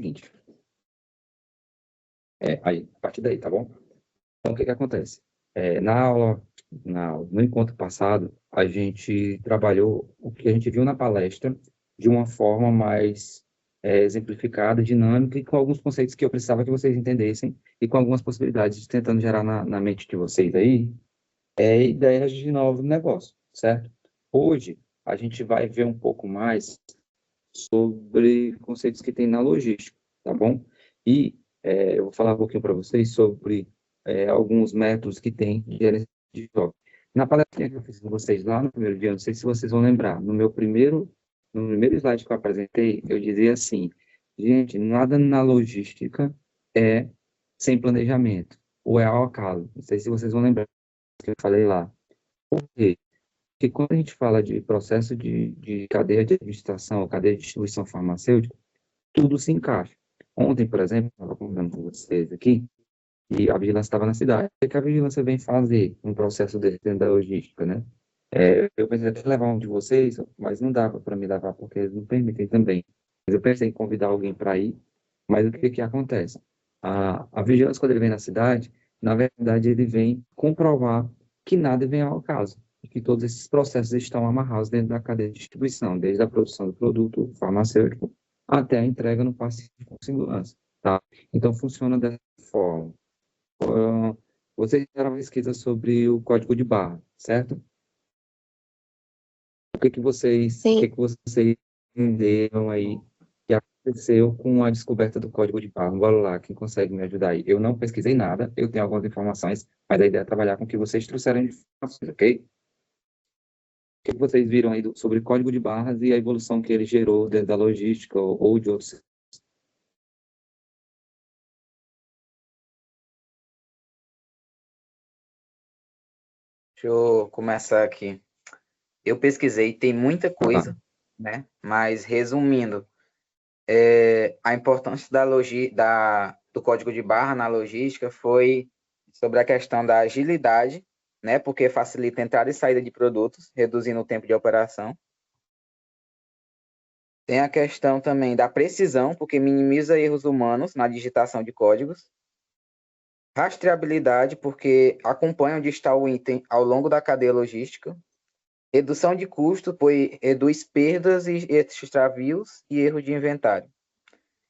seguinte. Aí, a partir daí, tá bom? Então, o que acontece? No encontro passado, a gente trabalhou o que a gente viu na palestra de uma forma mais exemplificada, dinâmica e com alguns conceitos que eu precisava que vocês entendessem e com algumas possibilidades, tentando gerar na mente de vocês aí ideias de novo negócio, certo? Hoje, a gente vai ver um pouco mais sobre conceitos que tem na logística, tá bom? E eu vou falar um pouquinho para vocês sobre alguns métodos que tem de gerência de estoque. Na palestra que eu fiz com vocês lá no primeiro dia, não sei se vocês vão lembrar, no primeiro slide que eu apresentei, eu dizia assim, gente, nada na logística é sem planejamento, ou é ao acaso. Não sei se vocês vão lembrar que eu falei lá. Por quê? Porque quando a gente fala de processo de cadeia de administração, cadeia de distribuição farmacêutica, tudo se encaixa. Ontem, por exemplo, eu estava conversando com vocês aqui, e a vigilância estava na cidade. O que a vigilância vem fazer um processo desse dentro da logística, né? Eu pensei até em levar um de vocês, mas não dava para me levar, porque eles não permitem também. Mas eu pensei em convidar alguém para ir, mas o que que acontece? A vigilância, quando ele vem na cidade, na verdade, ele vem comprovar que nada vem ao caso, e que todos esses processos estão amarrados dentro da cadeia de distribuição, desde a produção do produto farmacêutico até a entrega no paciente com segurança, tá? Então, funciona dessa forma. Vocês fizeram uma pesquisa sobre o código de barra, certo? O que Sim. que vocês entenderam aí que aconteceu com a descoberta do código de barra? Bora lá, quem consegue me ajudar aí? Eu não pesquisei nada, eu tenho algumas informações, mas a ideia é trabalhar com o que vocês trouxeram de informações, ok? O que vocês viram aí sobre código de barras e a evolução que ele gerou dentro da logística ou de outros? Deixa eu começar aqui. Eu pesquisei, tem muita coisa, Tá. né? Mas resumindo, a importância do código de barra na logística foi sobre a questão da agilidade, né? Porque facilita a entrada e saída de produtos, reduzindo o tempo de operação. Tem a questão também da precisão, porque minimiza erros humanos na digitação de códigos. Rastreabilidade, porque acompanha onde está o item ao longo da cadeia logística. Redução de custo, pois reduz perdas e extravios e erro de inventário.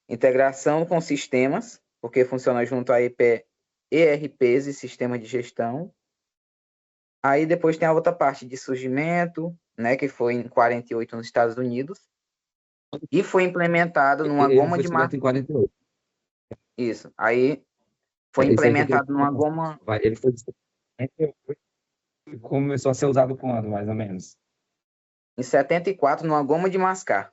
Integração com sistemas, porque funciona junto a ERPs e sistemas de gestão. Aí depois tem a outra parte de surgimento, né, que foi em 48 nos Estados Unidos, e foi implementado numa Ele goma foi de descoberto em 48. Isso. Aí foi Isso aí que eu implementado queria numa falar. goma Ele foi descoberto em 48 e começou a ser usado quando, mais ou menos? em 74 numa goma de mascar.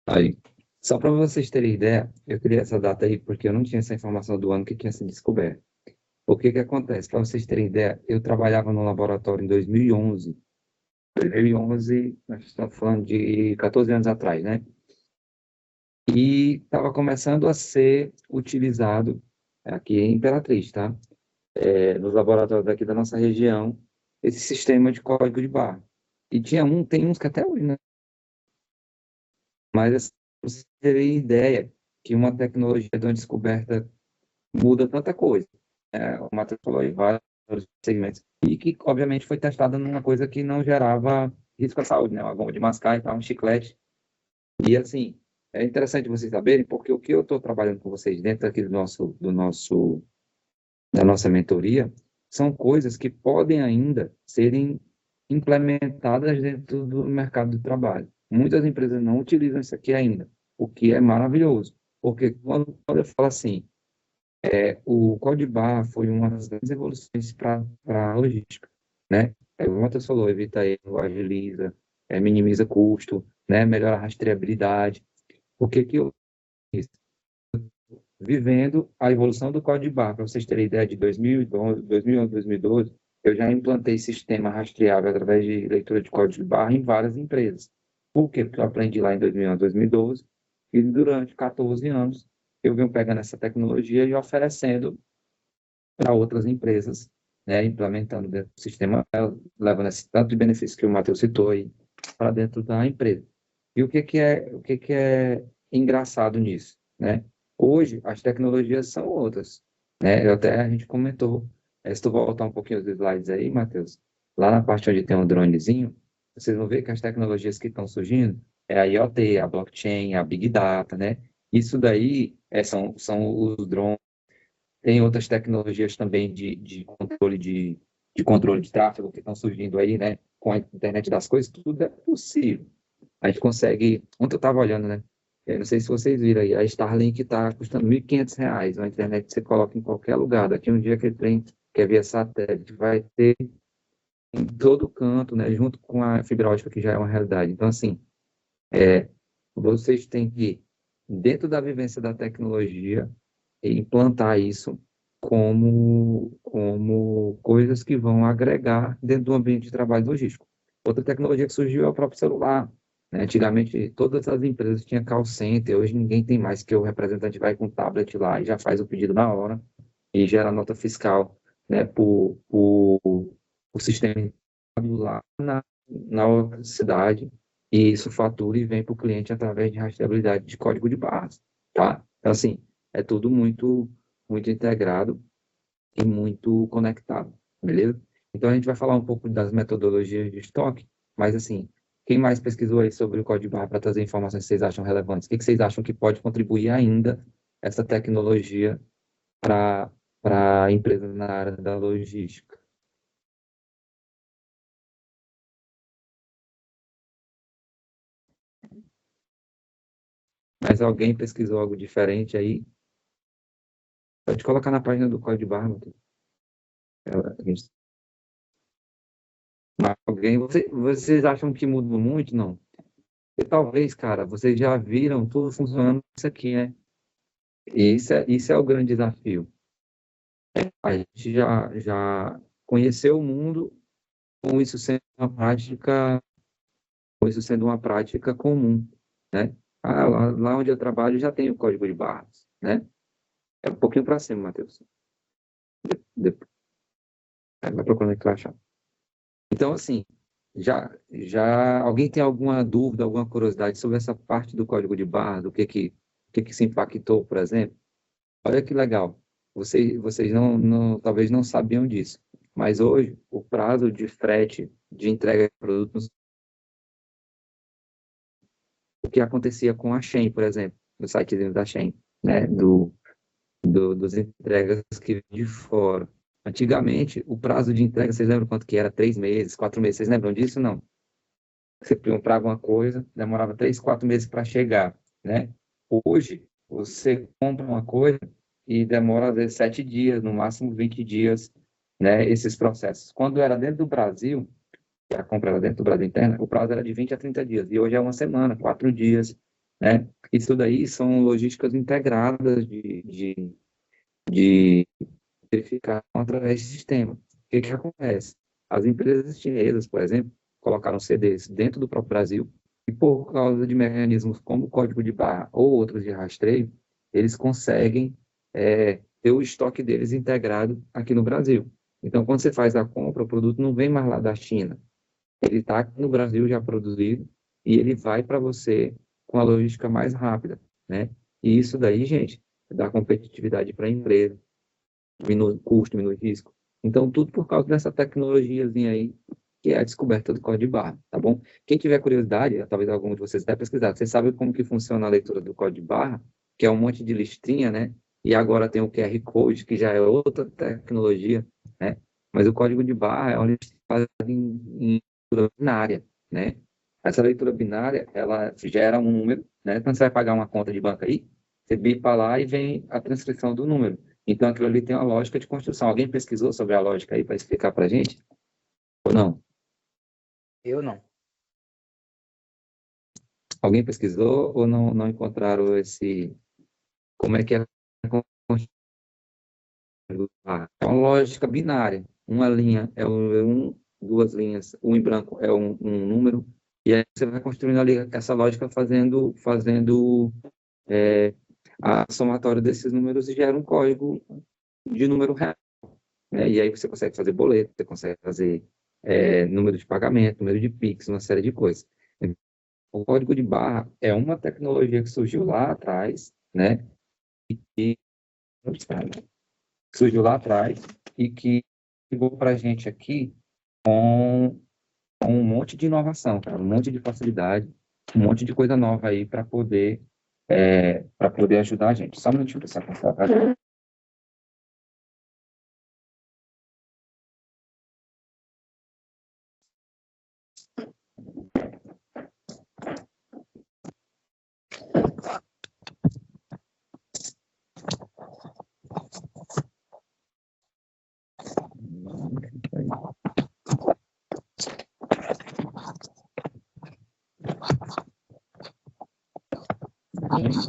Aí, só para vocês terem ideia, eu queria essa data aí, porque eu não tinha essa informação do ano que tinha sido descoberto. O que que acontece? Para vocês terem ideia, eu trabalhava no laboratório em 2011. 2011, nós estamos falando de 14 anos atrás, né? E estava começando a ser utilizado aqui em Imperatriz, tá? Nos laboratórios daqui da nossa região, esse sistema de código de barra. E tem uns que até hoje, né? Mas assim, pra vocês terem ideia que uma tecnologia de uma descoberta muda tanta coisa. O Matheus falou aí, vários segmentos. E que, obviamente, foi testada numa coisa que não gerava risco à saúde, né? Uma goma de mascar e tal, um chiclete. E, assim, é interessante vocês saberem, porque o que eu estou trabalhando com vocês dentro aqui da nossa mentoria são coisas que podem ainda serem implementadas dentro do mercado de trabalho. Muitas empresas não utilizam isso aqui ainda, o que é maravilhoso. Porque quando eu falo assim, o Código Barra foi uma das grandes evoluções para a logística, né? O Matheus falou, evita erro, agiliza, minimiza custo, né? Melhora a rastreabilidade. O que que eu fiz? Vivendo a evolução do Código Barra, para vocês terem ideia, de 2011, 2012, eu já implantei sistema rastreável através de leitura de código de barra em várias empresas. Por quê? Porque eu aprendi lá em 2011, 2012, e durante 14 anos eu venho pegando essa tecnologia e oferecendo para outras empresas, né, implementando dentro do sistema, levando esse tanto de benefício que o Matheus citou aí para dentro da empresa. E o que que é engraçado nisso, né? Hoje, as tecnologias são outras, né? Até a gente comentou, se tu voltar um pouquinho os slides aí, Matheus, lá na parte onde tem um dronezinho, vocês vão ver que as tecnologias que estão surgindo é a IoT, a blockchain, a Big Data, né? Isso daí são os drones. Tem outras tecnologias também de controle de tráfego que estão surgindo aí, né? Com a internet das coisas, tudo é possível. A gente consegue. Ontem eu estava olhando, né? Eu não sei se vocês viram aí, a Starlink está custando R$ 1.500, uma internet que você coloca em qualquer lugar. Daqui um dia que ele tem, que é via satélite, vai ter em todo canto, né? Junto com a fibra ótica, que já é uma realidade. Então, assim, vocês têm que, dentro da vivência da tecnologia, implantar isso como coisas que vão agregar dentro do ambiente de trabalho logístico. Outra tecnologia que surgiu é o próprio celular, né? Antigamente, todas as empresas tinham call center, hoje ninguém tem mais, que o representante vai com o tablet lá e já faz o pedido na hora e gera nota fiscal, né, por o sistema lá na cidade, e isso fatura e vem para o cliente através de rastreabilidade de código de barras, tá? Então, assim, é tudo muito integrado e muito conectado, beleza? Então, a gente vai falar um pouco das metodologias de estoque, mas, assim, quem mais pesquisou aí sobre o código de barra para trazer informações que vocês acham relevantes? O que vocês acham que pode contribuir ainda essa tecnologia para empresas na área da logística? Mas alguém pesquisou algo diferente aí? Pode colocar na página do código de barra, Matheus. Alguém, vocês acham que mudou muito? Não. E talvez, cara, vocês já viram tudo funcionando isso aqui, né? E isso é o grande desafio. A gente já conheceu o mundo com isso sendo uma prática, com isso sendo uma prática comum, né? Lá onde eu trabalho já tem o código de barras, né? É um pouquinho para cima, Matheus. Depois, vai procurando aqui que vai achar. Então, assim, já alguém tem alguma dúvida, alguma curiosidade sobre essa parte do código de barras, o que que se impactou, por exemplo? Olha que legal. Vocês talvez não sabiam disso, mas hoje o prazo de frete de entrega de produtos, o que acontecia com a Shein, por exemplo, no site da Shein, né, dos entregas que vêm de fora. Antigamente, o prazo de entrega, vocês lembram quanto que era? 3 meses, 4 meses. Vocês lembram disso? Não. Você comprava uma coisa, demorava 3, 4 meses para chegar, né? Hoje, você compra uma coisa e demora, às vezes, 7 dias, no máximo 20 dias, né? Esses processos. Quando era dentro do Brasil, a compra era dentro do Brasil interna, o prazo era de 20 a 30 dias. E hoje é uma semana, 4 dias, né? Isso daí são logísticas integradas de verificar através de sistema. O que que acontece? As empresas chinesas, por exemplo, colocaram CDs dentro do próprio Brasil e, por causa de mecanismos como o código de barra ou outros de rastreio, eles conseguem ter o estoque deles integrado aqui no Brasil. Então, quando você faz a compra, o produto não vem mais lá da China. Ele está aqui no Brasil já produzido e ele vai para você com a logística mais rápida, né? E isso daí, gente, dá competitividade para a empresa, diminui custo, diminui risco. Então, tudo por causa dessa tecnologiazinha aí, que é a descoberta do código de barra, tá bom? Quem tiver curiosidade, talvez algum de vocês até pesquisar, vocês sabem como que funciona a leitura do código de barra, que é um monte de listrinha, né? E agora tem o QR Code, que já é outra tecnologia, né? Mas o código de barra é uma listinha baseada em leitura binária, né? Essa leitura binária, ela gera um número, né? Quando você vai pagar uma conta de banco aí, você bipa lá e vem a transcrição do número. Então, aquilo ali tem uma lógica de construção. Alguém pesquisou sobre a lógica aí para explicar para a gente? Ou não? Eu não. Alguém pesquisou ou não encontraram esse... Como é que é construído? É uma lógica binária. Uma linha é um, duas linhas, um em branco é um número, e aí você vai construindo ali essa lógica fazendo a somatória desses números e gera um código de número real, né? E aí você consegue fazer boleto, você consegue fazer número de pagamento, número de Pix, uma série de coisas. O código de barra é uma tecnologia que surgiu lá atrás, né? E surgiu lá atrás e que chegou para a gente aqui com um monte de inovação, cara, um monte de facilidade, um monte de coisa nova aí para poder ajudar a gente. Só um minutinho para essa passar, tá?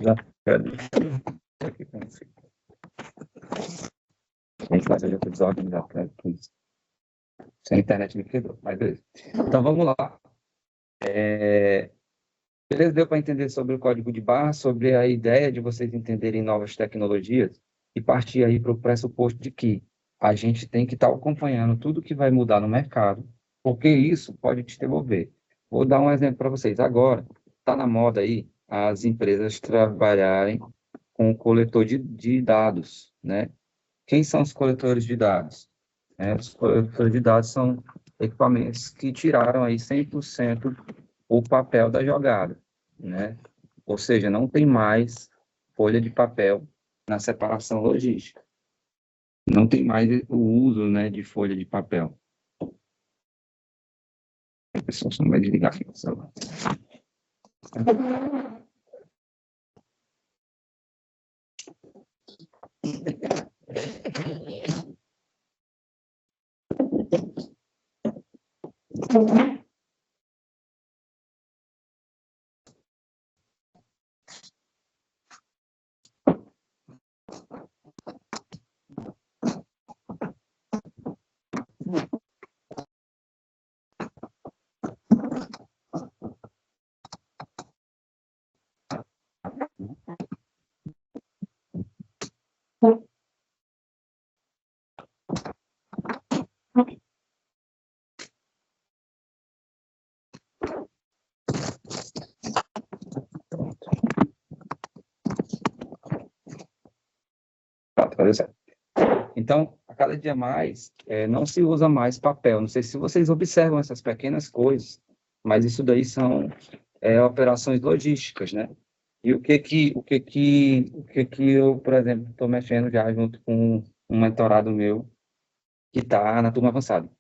Já, aqui com você. Gente, mas eu já estou desorganizado, né? Sem internet me quebrou, mas beleza. Então vamos lá. Beleza, deu para entender sobre o código de barra, sobre a ideia de vocês entenderem novas tecnologias e partir aí para o pressuposto de que a gente tem que estar acompanhando tudo que vai mudar no mercado, porque isso pode te devolver. Vou dar um exemplo para vocês. Agora, está na moda aí as empresas trabalharem com o coletor de dados, né? Quem são os coletores de dados? Os coletores de dados são equipamentos que tiraram aí 100% o papel da jogada, né? Ou seja, não tem mais folha de papel na separação logística. Não tem mais o uso, né, de folha de papel. A pessoa só vai desligar aqui o celular. Pronto, vai dar certo. Então, a cada dia mais, não se usa mais papel. Não sei se vocês observam essas pequenas coisas, mas isso daí são operações logísticas, né? E o que que eu, por exemplo, estou mexendo já junto com um mentorado meu que está na turma avançada.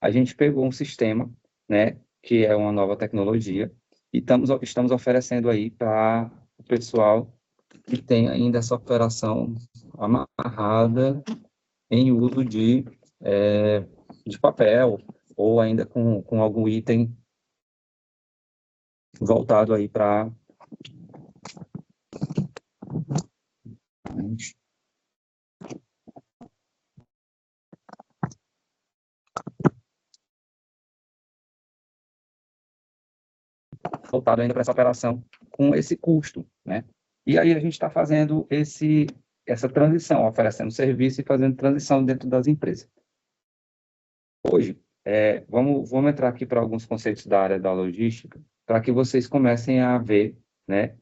A gente pegou um sistema, né, que é uma nova tecnologia, e estamos oferecendo aí para o pessoal que tem ainda essa operação amarrada em uso de papel, ou ainda com algum item voltado aí para voltado ainda para essa operação com esse custo, né? E aí a gente está fazendo essa transição, oferecendo serviço e fazendo transição dentro das empresas. Hoje, vamos entrar aqui para alguns conceitos da área da logística, para que vocês comecem a ver, né,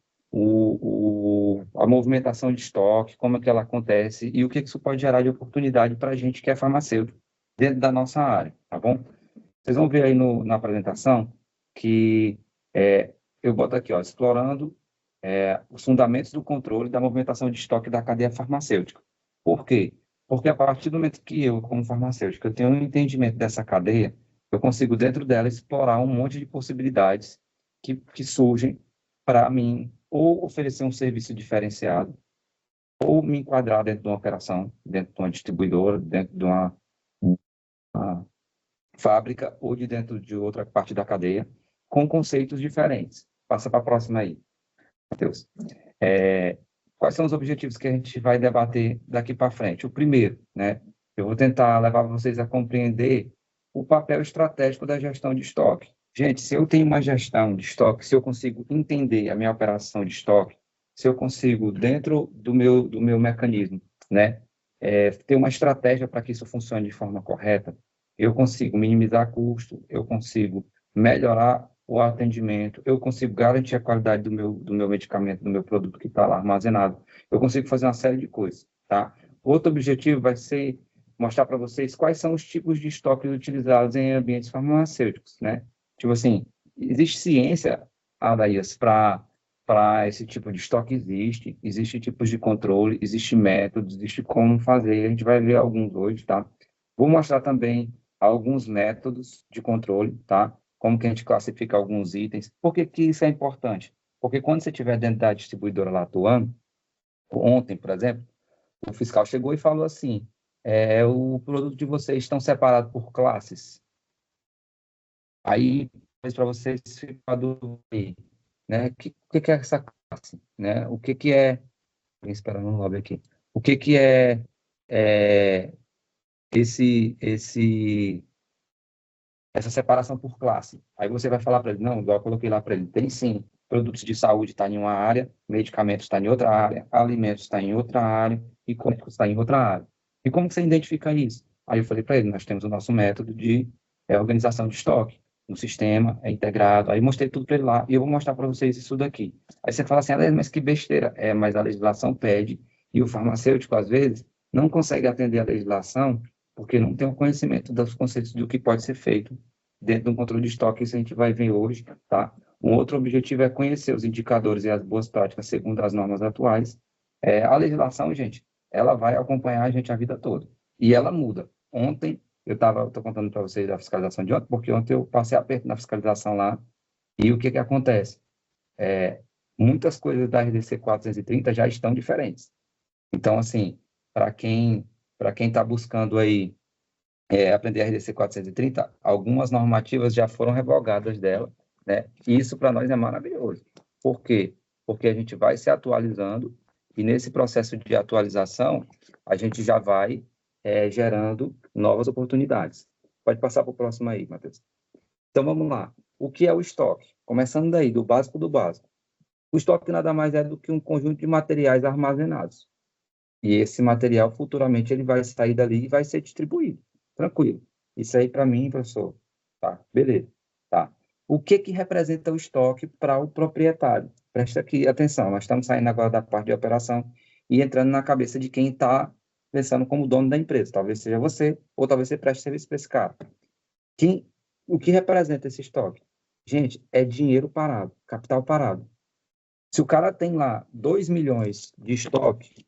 a movimentação de estoque, como é que ela acontece e o que isso pode gerar de oportunidade para a gente que é farmacêutico dentro da nossa área, tá bom? Vocês vão ver aí na apresentação que eu boto aqui, ó, explorando os fundamentos do controle da movimentação de estoque da cadeia farmacêutica. Por quê? Porque a partir do momento que eu, como farmacêutico, eu tenho um entendimento dessa cadeia, eu consigo, dentro dela, explorar um monte de possibilidades que surgem para mim ou oferecer um serviço diferenciado, ou me enquadrar dentro de uma operação, dentro de uma distribuidora, dentro de uma fábrica ou de dentro de outra parte da cadeia, com conceitos diferentes. Passa para a próxima aí, Matheus. Quais são os objetivos que a gente vai debater daqui para frente? O primeiro, né? Eu vou tentar levar vocês a compreender o papel estratégico da gestão de estoque. Gente, se eu tenho uma gestão de estoque, se eu consigo entender a minha operação de estoque, se eu consigo, dentro do meu mecanismo, né, ter uma estratégia para que isso funcione de forma correta, eu consigo minimizar custo, eu consigo melhorar o atendimento, eu consigo garantir a qualidade do meu medicamento, do meu produto que está lá armazenado. Eu consigo fazer uma série de coisas, tá? Outro objetivo vai ser mostrar para vocês quais são os tipos de estoques utilizados em ambientes farmacêuticos, né? Tipo assim, existe ciência, Adaías, para esse tipo de estoque? Existe tipos de controle, existe métodos, existe como fazer, a gente vai ver alguns hoje, tá? Vou mostrar também alguns métodos de controle, tá? Como que a gente classifica alguns itens. Por que que isso é importante? Porque quando você estiver dentro da distribuidora lá atuando, ontem, por exemplo, o fiscal chegou e falou assim, o produto de vocês estão separados por classes. Aí, para vocês ficar do né? O que é essa classe, né? O que que é, vem esperando no lobby aqui. O que que é esse essa separação por classe? Aí você vai falar para ele, não, igual eu coloquei lá para ele, tem sim, produtos de saúde está em uma área, medicamentos está em outra área, alimentos está em outra área e cosméticos está em outra área. E como que você identifica isso? Aí eu falei para ele, nós temos o nosso método de organização de estoque, um sistema é integrado. Aí mostrei tudo para ele lá e eu vou mostrar para vocês isso daqui. Aí você fala assim, "Alex, mas que besteira." Mas a legislação pede e o farmacêutico, às vezes, não consegue atender a legislação porque não tem o conhecimento dos conceitos do que pode ser feito dentro de um controle de estoque. Isso a gente vai ver hoje, tá? Um outro objetivo é conhecer os indicadores e as boas práticas segundo as normas atuais. A legislação, gente, ela vai acompanhar a gente a vida toda. E ela muda. Ontem, estou contando para vocês a fiscalização de ontem, porque ontem eu passei aperto na fiscalização lá, e o que que acontece? Muitas coisas da RDC 430 já estão diferentes. Então, assim, para quem está buscando aí aprender RDC 430, algumas normativas já foram revogadas dela, né? E isso para nós é maravilhoso. Por quê? Porque a gente vai se atualizando e nesse processo de atualização a gente já vai gerando novas oportunidades. Pode passar para o próximo aí, Matheus. Então vamos lá. O que é o estoque? Começando daí, do básico do básico. O estoque nada mais é do que um conjunto de materiais armazenados. E esse material, futuramente, ele vai sair dali e vai ser distribuído. Tranquilo. Isso aí, para mim, professor, tá, beleza. Tá. O que que representa o estoque para o proprietário? Presta aqui atenção, nós estamos saindo agora da parte de operação e entrando na cabeça de quem está pensando como dono da empresa. Talvez seja você, ou talvez você preste serviço para esse cara. O que representa esse estoque? Gente, é dinheiro parado, capital parado. Se o cara tem lá 2 milhões de estoque,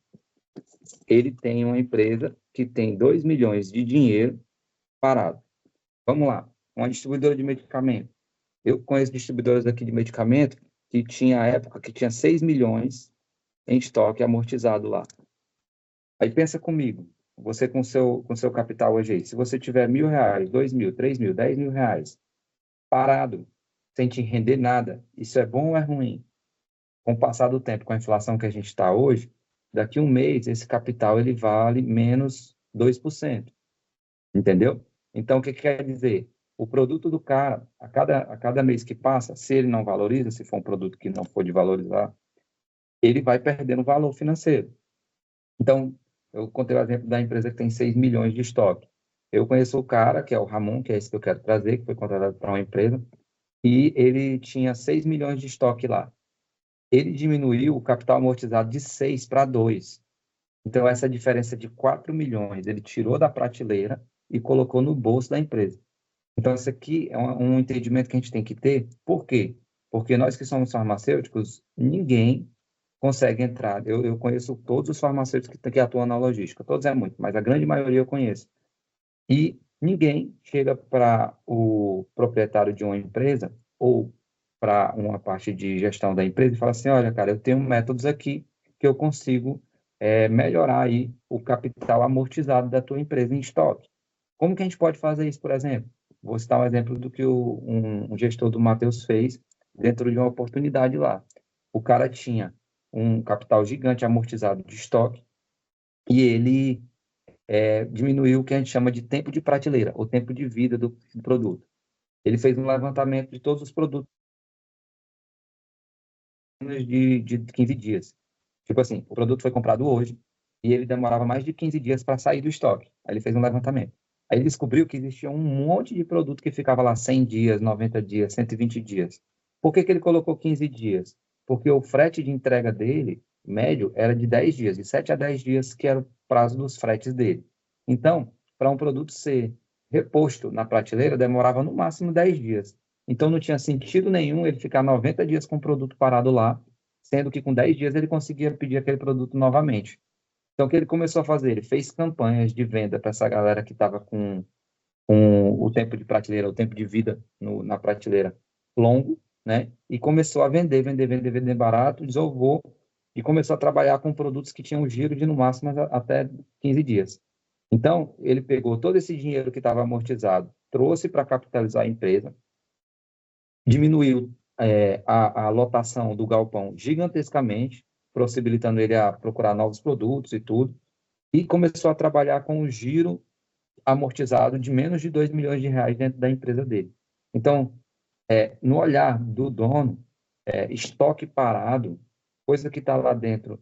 ele tem uma empresa que tem 2 milhões de dinheiro parado. Vamos lá, uma distribuidora de medicamento. Eu conheço distribuidoras aqui de medicamento que tinha, à época, que tinha 6 milhões em estoque amortizado lá. Aí pensa comigo, você com seu capital hoje aí, se você tiver R$ 1.000, 2.000, 3.000, R$ 10.000 parado, sem te render nada, isso é bom ou é ruim? Com o passar do tempo, com a inflação que a gente está hoje, daqui a um mês, esse capital ele vale menos 2%. Entendeu? Então, o que que quer dizer? O produto do cara, a cada mês que passa, se ele não valoriza, se for um produto que não for de valorizar, ele vai perdendo valor financeiro. Então, eu contei o exemplo da empresa que tem 6 milhões de estoque. Eu conheço o cara, que é o Ramon, que é esse que eu quero trazer, que foi contratado para uma empresa, e ele tinha 6 milhões de estoque lá. Ele diminuiu o capital amortizado de 6 para 2. Então, essa diferença de 4 milhões, ele tirou da prateleira e colocou no bolso da empresa. Então, isso aqui é um entendimento que a gente tem que ter. Por quê? Porque nós que somos farmacêuticos, ninguém consegue entrar. Eu conheço todos os farmacêuticos que atuam na logística. Todos é muito, mas a grande maioria eu conheço. E ninguém chega para o proprietário de uma empresa ou para uma parte de gestão da empresa e fala assim, olha, cara, eu tenho métodos aqui que eu consigo melhorar aí o capital amortizado da tua empresa em estoque. Como que a gente pode fazer isso, por exemplo? Vou citar um exemplo do que um gestor do Matheus fez dentro de uma oportunidade lá. O cara tinha um capital gigante amortizado de estoque e ele diminuiu o que a gente chama de tempo de prateleira, ou tempo de vida do produto. Ele fez um levantamento de todos os produtos de 15 dias. Tipo assim, o produto foi comprado hoje e ele demorava mais de 15 dias para sair do estoque. Aí ele fez um levantamento. Aí ele descobriu que existia um monte de produto que ficava lá 100 dias, 90 dias, 120 dias. Por que que ele colocou 15 dias? Porque o frete de entrega dele, médio, era de 10 dias, de 7 a 10 dias, que era o prazo dos fretes dele. Então, para um produto ser reposto na prateleira, demorava no máximo 10 dias. Então, não tinha sentido nenhum ele ficar 90 dias com o produto parado lá, sendo que com 10 dias ele conseguia pedir aquele produto novamente. Então, o que ele começou a fazer? Ele fez campanhas de venda para essa galera que estava com o tempo de prateleira, o tempo de vida na prateleira longo, né? E começou a vender, vender, vender, vender barato, desovou e começou a trabalhar com produtos que tinham giro de no máximo até 15 dias. Então, ele pegou todo esse dinheiro que estava amortizado, trouxe para capitalizar a empresa, diminuiu a lotação do galpão gigantescamente, possibilitando ele a procurar novos produtos e tudo, e começou a trabalhar com o giro amortizado de menos de 2 milhões de reais dentro da empresa dele. Então, no olhar do dono, estoque parado, coisa que está lá dentro,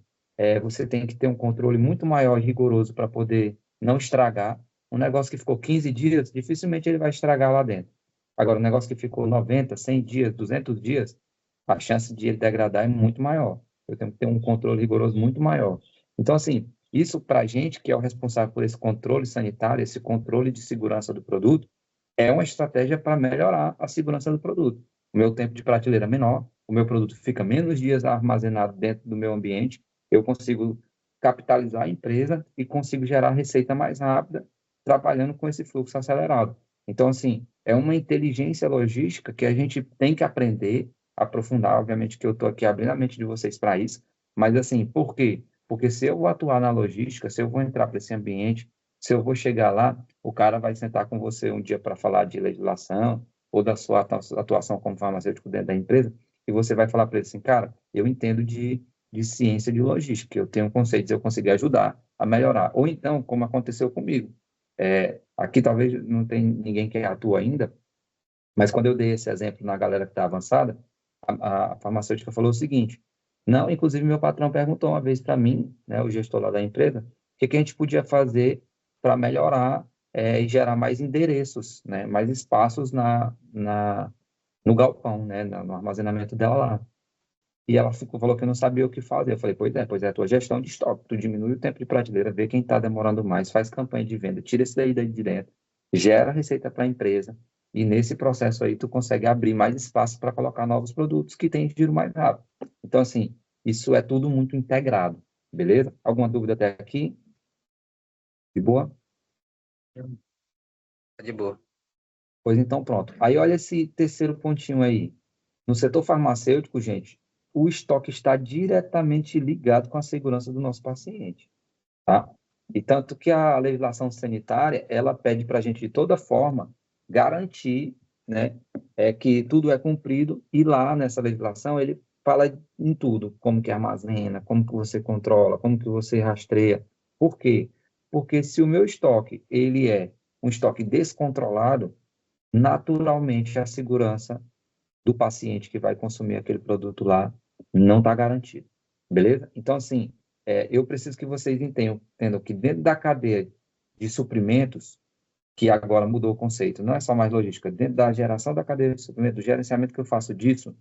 você tem que ter um controle muito maior e rigoroso para poder não estragar. Um negócio que ficou 15 dias, dificilmente ele vai estragar lá dentro. Agora, um negócio que ficou 90, 100 dias, 200 dias, a chance de ele degradar é muito maior. Eu tenho que ter um controle rigoroso muito maior. Então, assim, isso para a gente, que é o responsável por esse controle sanitário, esse controle de segurança do produto, é uma estratégia para melhorar a segurança do produto. O meu tempo de prateleira é menor, o meu produto fica menos dias armazenado dentro do meu ambiente, eu consigo capitalizar a empresa e consigo gerar receita mais rápida, trabalhando com esse fluxo acelerado. Então, assim, é uma inteligência logística que a gente tem que aprender, aprofundar. Obviamente que eu estou aqui abrindo a mente de vocês para isso, mas, assim, por quê? Porque se eu vou atuar na logística, se eu vou entrar para esse ambiente, se eu vou chegar lá, o cara vai sentar com você um dia para falar de legislação ou da sua atuação como farmacêutico dentro da empresa, e você vai falar para ele assim, cara, eu entendo de ciência de logística, eu tenho conceitos, eu consegui ajudar a melhorar. Ou então, como aconteceu comigo, aqui talvez não tem ninguém que atua ainda, mas quando eu dei esse exemplo na galera que está avançada, a farmacêutica falou o seguinte, não, inclusive meu patrão perguntou uma vez para mim, né, o gestor lá da empresa, o que a gente podia fazer para melhorar e gerar mais endereços, né, mais espaços no galpão, né, no armazenamento dela lá. E ela falou que não sabia o que fazer. Eu falei, pois é a tua gestão de estoque. Tu diminui o tempo de prateleira, vê quem está demorando mais, faz campanha de venda, tira esse daí de dentro, gera receita para a empresa. E nesse processo aí, tu consegue abrir mais espaço para colocar novos produtos que têm giro mais rápido. Então, assim, isso é tudo muito integrado, beleza? Alguma dúvida até aqui? De boa? De boa. Pois então, pronto. Aí, olha esse terceiro pontinho aí. No setor farmacêutico, gente, o estoque está diretamente ligado com a segurança do nosso paciente, tá? E tanto que a legislação sanitária, ela pede para a gente, de toda forma, garantir, né, que tudo é cumprido, e lá nessa legislação ele fala em tudo, como que armazena, como que você controla, como que você rastreia. Por quê? Porque se o meu estoque, ele é um estoque descontrolado, naturalmente a segurança do paciente que vai consumir aquele produto lá não está garantido, beleza? Então, assim, eu preciso que vocês entendam que dentro da cadeia de suprimentos, que agora mudou o conceito, não é só mais logística, dentro da geração da cadeia de suprimentos, do gerenciamento que eu faço disso,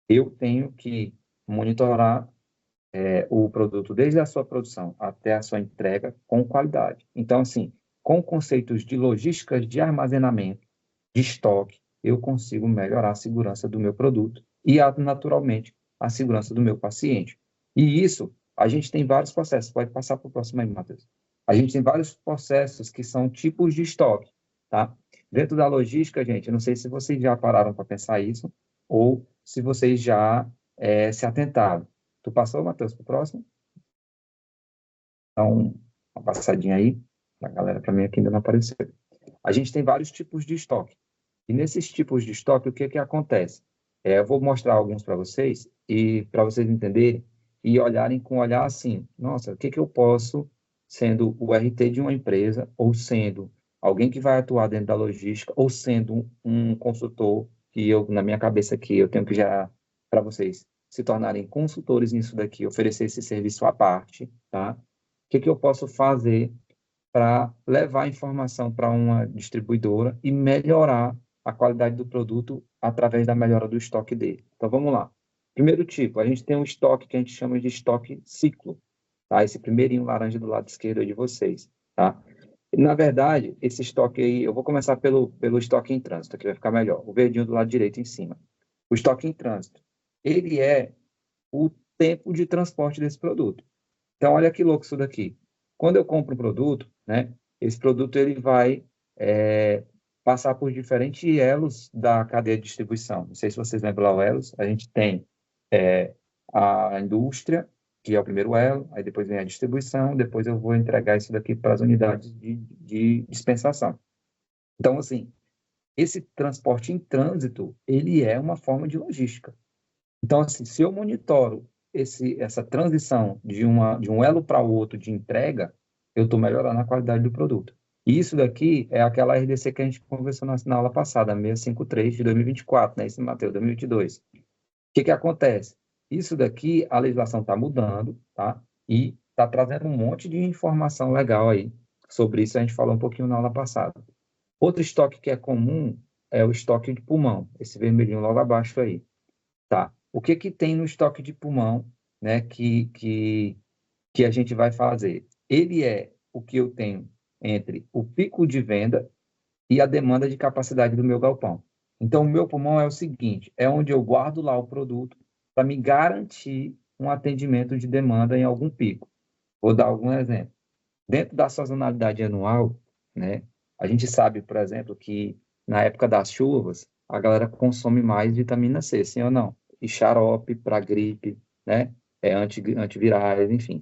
eu tenho que monitorar o produto desde a sua produção até a sua entrega com qualidade. Então, assim, com conceitos de logística de armazenamento, de estoque, eu consigo melhorar a segurança do meu produto e, naturalmente, a segurança do meu paciente. E isso, a gente tem vários processos. Pode passar para o próximo aí, Matheus. A gente tem vários processos que são tipos de estoque, tá? Dentro da logística, gente, eu não sei se vocês já pararam para pensar isso ou se vocês já se atentaram. Tu passou, Matheus, para o próximo? Então, uma passadinha aí, a galera, para mim aqui ainda não apareceu. A gente tem vários tipos de estoque. E nesses tipos de estoque, o que que acontece? Eu vou mostrar alguns para vocês, e para vocês entenderem, e olharem com um olhar assim, nossa, o que que eu posso, sendo o RT de uma empresa, ou sendo alguém que vai atuar dentro da logística, ou sendo um consultor, que eu, na minha cabeça aqui, eu tenho que gerar para vocês se tornarem consultores nisso daqui, oferecer esse serviço à parte, tá? O que que eu posso fazer para levar a informação para uma distribuidora e melhorar a qualidade do produto através da melhora do estoque dele. Então, vamos lá. Primeiro tipo, a gente tem um estoque que a gente chama de estoque ciclo, tá? Esse primeirinho laranja do lado esquerdo aí de vocês, tá? Na verdade, esse estoque aí, eu vou começar pelo estoque em trânsito, que vai ficar melhor. O verdinho do lado direito em cima. O estoque em trânsito, ele é o tempo de transporte desse produto. Então, olha que louco isso daqui. Quando eu compro um produto, né, esse produto ele vai passar por diferentes elos da cadeia de distribuição. Não sei se vocês lembram lá o elos. A gente tem a indústria, que é o primeiro elo, aí depois vem a distribuição, depois eu vou entregar isso daqui para as unidades de dispensação. Então, assim, esse transporte em trânsito, ele é uma forma de logística. Então, assim, se eu monitoro essa transição de um elo para o outro de entrega, eu estou melhorando a qualidade do produto. E isso daqui é aquela RDC que a gente conversou na aula passada, 653 de 2024, né? Isso, Mateus, 2022. O que acontece? Isso daqui, a legislação está mudando, tá? E está trazendo um monte de informação legal aí. Sobre isso a gente falou um pouquinho na aula passada. Outro estoque que é comum é o estoque de pulmão, esse vermelhinho logo abaixo aí. Tá. O que tem no estoque de pulmão, né, que a gente vai fazer? Ele é o que eu tenho entre o pico de venda e a demanda de capacidade do meu galpão. Então, o meu pulmão é o seguinte, é onde eu guardo lá o produto para me garantir um atendimento de demanda em algum pico. Vou dar algum exemplo. Dentro da sazonalidade anual, né, a gente sabe, por exemplo, que na época das chuvas, a galera consome mais vitamina C, sim ou não? E xarope para gripe, né? Antivirais, enfim.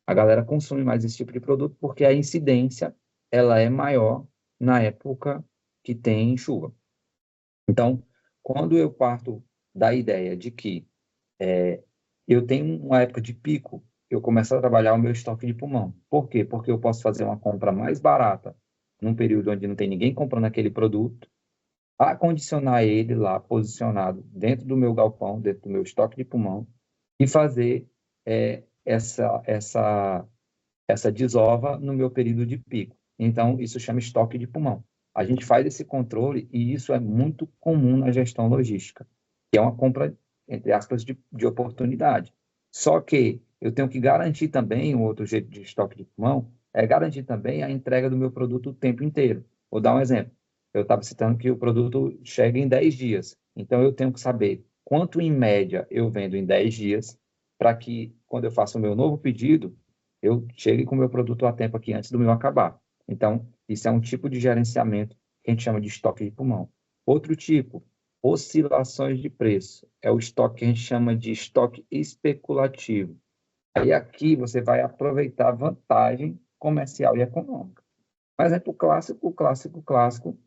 A galera consome mais esse tipo de produto porque a incidência ela é maior na época que tem chuva. Então, quando eu parto da ideia de que eu tenho uma época de pico, eu começo a trabalhar o meu estoque de pulmão. Por quê? Porque eu posso fazer uma compra mais barata num período onde não tem ninguém comprando aquele produto, acondicionar ele lá posicionado dentro do meu galpão, dentro do meu estoque de pulmão e fazer essa desova no meu período de pico. Então, isso chama estoque de pulmão. A gente faz esse controle e isso é muito comum na gestão logística, que é uma compra, entre aspas, de oportunidade. Só que eu tenho que garantir também, um outro jeito de estoque de pulmão, é garantir também a entrega do meu produto o tempo inteiro. Vou dar um exemplo. Eu estava citando que o produto chega em 10 dias. Então, eu tenho que saber quanto, em média, eu vendo em 10 dias, para que, quando eu faço o meu novo pedido, eu chegue com o meu produto a tempo aqui antes do meu acabar. Então, isso é um tipo de gerenciamento que a gente chama de estoque de pulmão. Outro tipo, oscilações de preço. É o estoque que a gente chama de estoque especulativo. Aí aqui você vai aproveitar a vantagem comercial e econômica. Um exemplo clássico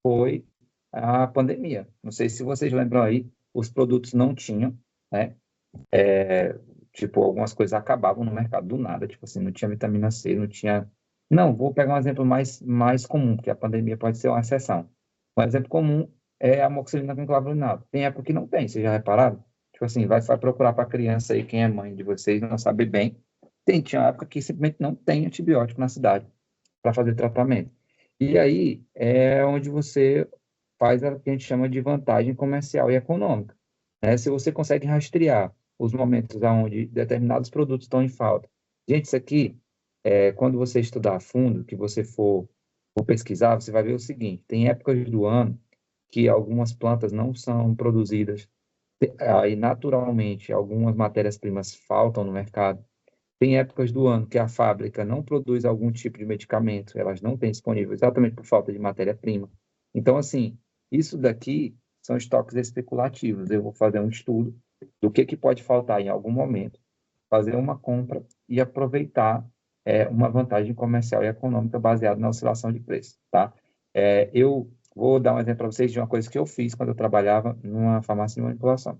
foi a pandemia. Não sei se vocês lembram aí, os produtos não tinham, né? Tipo, algumas coisas acabavam no mercado do nada, tipo assim, não tinha vitamina C, não tinha... Não, vou pegar um exemplo mais comum, porque a pandemia pode ser uma exceção. Um exemplo comum é a amoxicilina com clavulinato. Tem época que não tem, vocês já repararam? Tipo assim, vai procurar para a criança aí, quem é mãe de vocês, não sabe bem. Tinha uma época que simplesmente não tem antibiótico na cidade para fazer tratamento. E aí é onde você faz o que a gente chama de vantagem comercial e econômica, né? Se você consegue rastrear os momentos onde determinados produtos estão em falta. Gente, isso aqui, quando você estudar a fundo, que você for pesquisar, você vai ver o seguinte, tem épocas do ano que algumas plantas não são produzidas, aí naturalmente algumas matérias-primas faltam no mercado, tem épocas do ano que a fábrica não produz algum tipo de medicamento, elas não têm disponível exatamente por falta de matéria-prima. Então, assim, isso daqui são estoques especulativos. Eu vou fazer um estudo do que pode faltar em algum momento, fazer uma compra e aproveitar uma vantagem comercial e econômica baseada na oscilação de preço, tá? Eu vou dar um exemplo para vocês de uma coisa que eu fiz quando eu trabalhava numa farmácia de manipulação.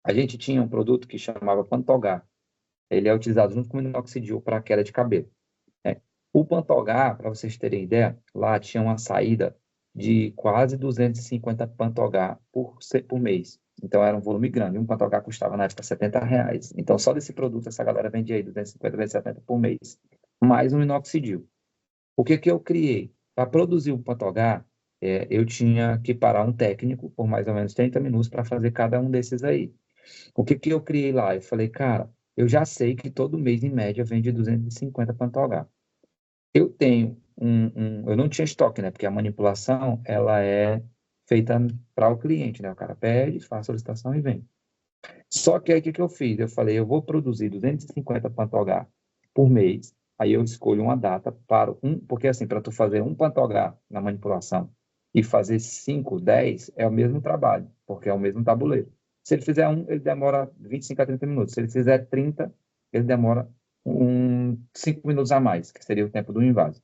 A gente tinha um produto que chamava Pantogá. Ele é utilizado junto com o minoxidil para queda de cabelo, né? O Pantogá, para vocês terem ideia, lá tinha uma saída de quase 250 Pantogá por mês. Então, era um volume grande. Um Pantogá custava, na época, R$ 70. Então, só desse produto, essa galera vendia aí 250, 270 por mês. Mais um minoxidil. O que que eu criei? Para produzir um Pantogá, eu tinha que parar um técnico por mais ou menos 30 minutos para fazer cada um desses aí. O que que eu criei lá? Eu falei, cara, eu já sei que todo mês, em média, vende 250 Pantogá. Eu tenho eu não tinha estoque, né? Porque a manipulação, ela é feita para o cliente, né? O cara pede, faz a solicitação e vem. Só que aí o que que eu fiz? Eu falei, eu vou produzir 250 Pantogá por mês. Aí eu escolho uma data para porque assim, para tu fazer um Pantogá na manipulação e fazer 5, 10 é o mesmo trabalho, porque é o mesmo tabuleiro. Se ele fizer um, ele demora 25 a 30 minutos. Se ele fizer 30, ele demora 5 minutos a mais, que seria o tempo do invaso.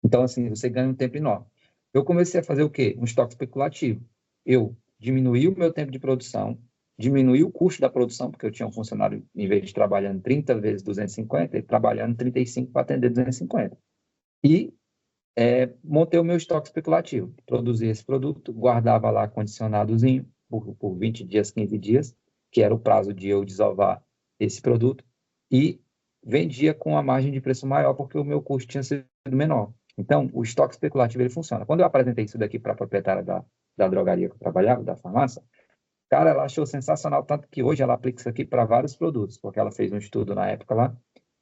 Então, assim, você ganha um tempo enorme. Eu comecei a fazer o quê? Um estoque especulativo. Eu diminuí o meu tempo de produção, diminuí o custo da produção, porque eu tinha um funcionário, em vez de trabalhando 30 vezes 250, ele trabalhando 35 para atender 250. E montei o meu estoque especulativo. Produzi esse produto, guardava lá condicionadozinho por 20 dias, 15 dias, que era o prazo de eu desovar esse produto, e vendia com a margem de preço maior, porque o meu custo tinha sido menor. Então, o estoque especulativo ele funciona. Quando eu apresentei isso daqui para a proprietária da drogaria que eu trabalhava, da farmácia, cara, ela achou sensacional, tanto que hoje ela aplica isso aqui para vários produtos, porque ela fez um estudo na época lá,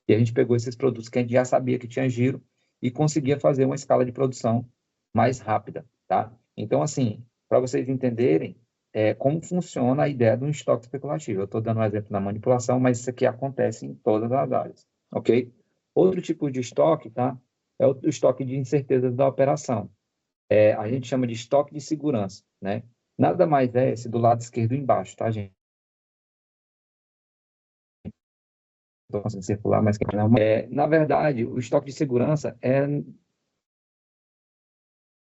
e a gente pegou esses produtos que a gente já sabia que tinha giro e conseguia fazer uma escala de produção mais rápida, tá? Então, assim, para vocês entenderem como funciona a ideia de um estoque especulativo. Eu estou dando um exemplo na manipulação, mas isso aqui acontece em todas as áreas, ok? Outro tipo de estoque, tá? É o estoque de incertezas da operação. A gente chama de estoque de segurança, né? Nada mais é esse do lado esquerdo embaixo, tá, gente? Estou conseguindo circular, mas não. Na verdade, o estoque de segurança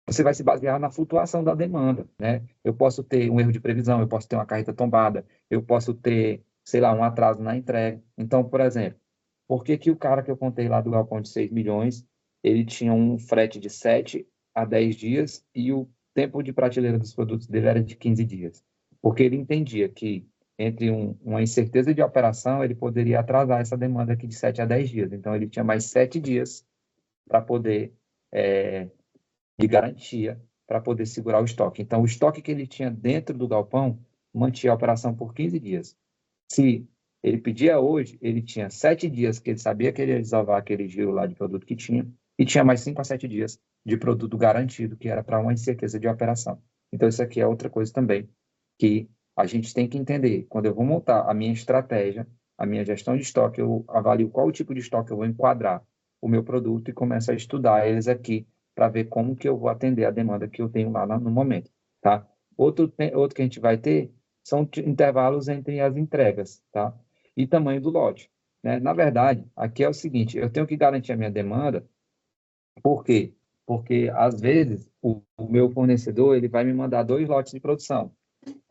você vai se basear na flutuação da demanda, né? Eu posso ter um erro de previsão, eu posso ter uma carreta tombada, eu posso ter, sei lá, um atraso na entrega. Então, por exemplo, por que que o cara que eu contei lá do galpão de 6 milhões, ele tinha um frete de 7 a 10 dias e o tempo de prateleira dos produtos dele era de 15 dias? Porque ele entendia que entre uma incerteza de operação, ele poderia atrasar essa demanda aqui de 7 a 10 dias. Então, ele tinha mais 7 dias para poder é, de garantia para poder segurar o estoque. Então, o estoque que ele tinha dentro do galpão mantinha a operação por 15 dias. Se ele pedia hoje, ele tinha 7 dias que ele sabia que ele ia desovar aquele giro lá de produto que tinha, e tinha mais 5 a 7 dias de produto garantido, que era para uma incerteza de operação. Então, isso aqui é outra coisa também que a gente tem que entender. Quando eu vou montar a minha estratégia, a minha gestão de estoque, eu avalio qual tipo de estoque eu vou enquadrar o meu produto e começo a estudar eles aqui para ver como que eu vou atender a demanda que eu tenho lá no momento, tá? Outro que a gente vai ter são intervalos entre as entregas, tá? E tamanho do lote, né? Na verdade, aqui é o seguinte, eu tenho que garantir a minha demanda, por quê? Porque, às vezes, o meu fornecedor ele vai me mandar 2 lotes de produção,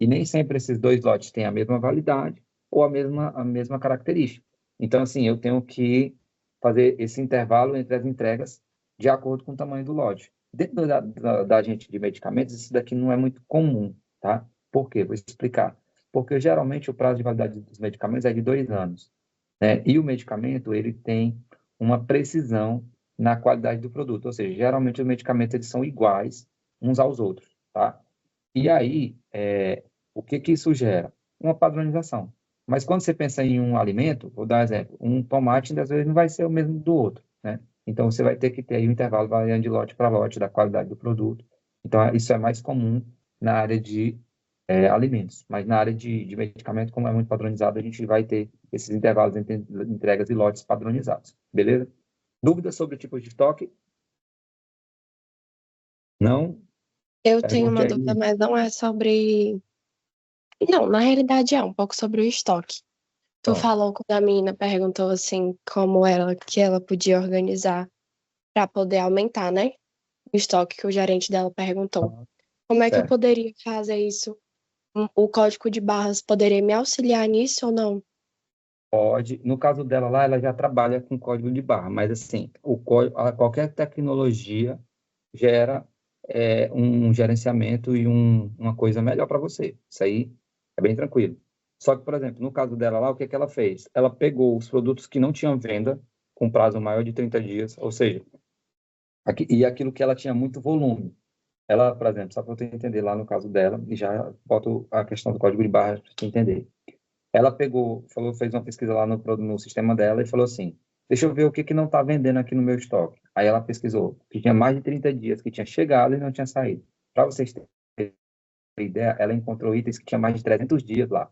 e nem sempre esses 2 lotes têm a mesma validade ou a mesma característica. Então, assim, eu tenho que fazer esse intervalo entre as entregas de acordo com o tamanho do lote. Dentro da gente de medicamentos, isso daqui não é muito comum, tá? Por quê? Vou explicar. Porque, geralmente, o prazo de validade dos medicamentos é de 2 anos, né? E o medicamento, ele tem uma precisão na qualidade do produto. Ou seja, geralmente, os medicamentos eles são iguais uns aos outros, tá? E aí, o que que isso gera? Uma padronização. Mas quando você pensa em um alimento, vou dar um exemplo, um tomate, às vezes, não vai ser o mesmo do outro, né? Então, você vai ter que ter aí um intervalo variando de lote para lote da qualidade do produto. Então, isso é mais comum na área de alimentos. Mas na área de medicamento, como é muito padronizado, a gente vai ter esses intervalos entre entregas e lotes padronizados. Beleza? Dúvidas sobre o tipo de estoque? Não? Eu tenho Pergunte uma dúvida, aí. mas não é sobre. Não, na realidade é um pouco sobre o estoque. Tu Pronto. falou quando a menina perguntou assim como ela podia organizar para poder aumentar, né? O estoque que o gerente dela perguntou. Como é que eu Certo. poderia fazer isso? O código de barras poderia me auxiliar nisso ou não? Pode. No caso dela lá, ela já trabalha com código de barra, mas assim, qualquer tecnologia gera um gerenciamento e uma coisa melhor para você. Isso aí é bem tranquilo. Só que, por exemplo, no caso dela lá, o que que ela fez? Ela pegou os produtos que não tinham venda com prazo maior de 30 dias, ou seja, E aquilo que ela tinha muito volume. Ela, por exemplo, só para você entender lá no caso dela, e já boto a questão do código de barras para você entender. Ela pegou, falou, fez uma pesquisa lá no sistema dela e falou assim, deixa eu ver o que que não está vendendo aqui no meu estoque. Aí ela pesquisou, que tinha mais de 30 dias que tinha chegado e não tinha saído. Para vocês terem ideia, ela encontrou itens que tinha mais de 300 dias lá.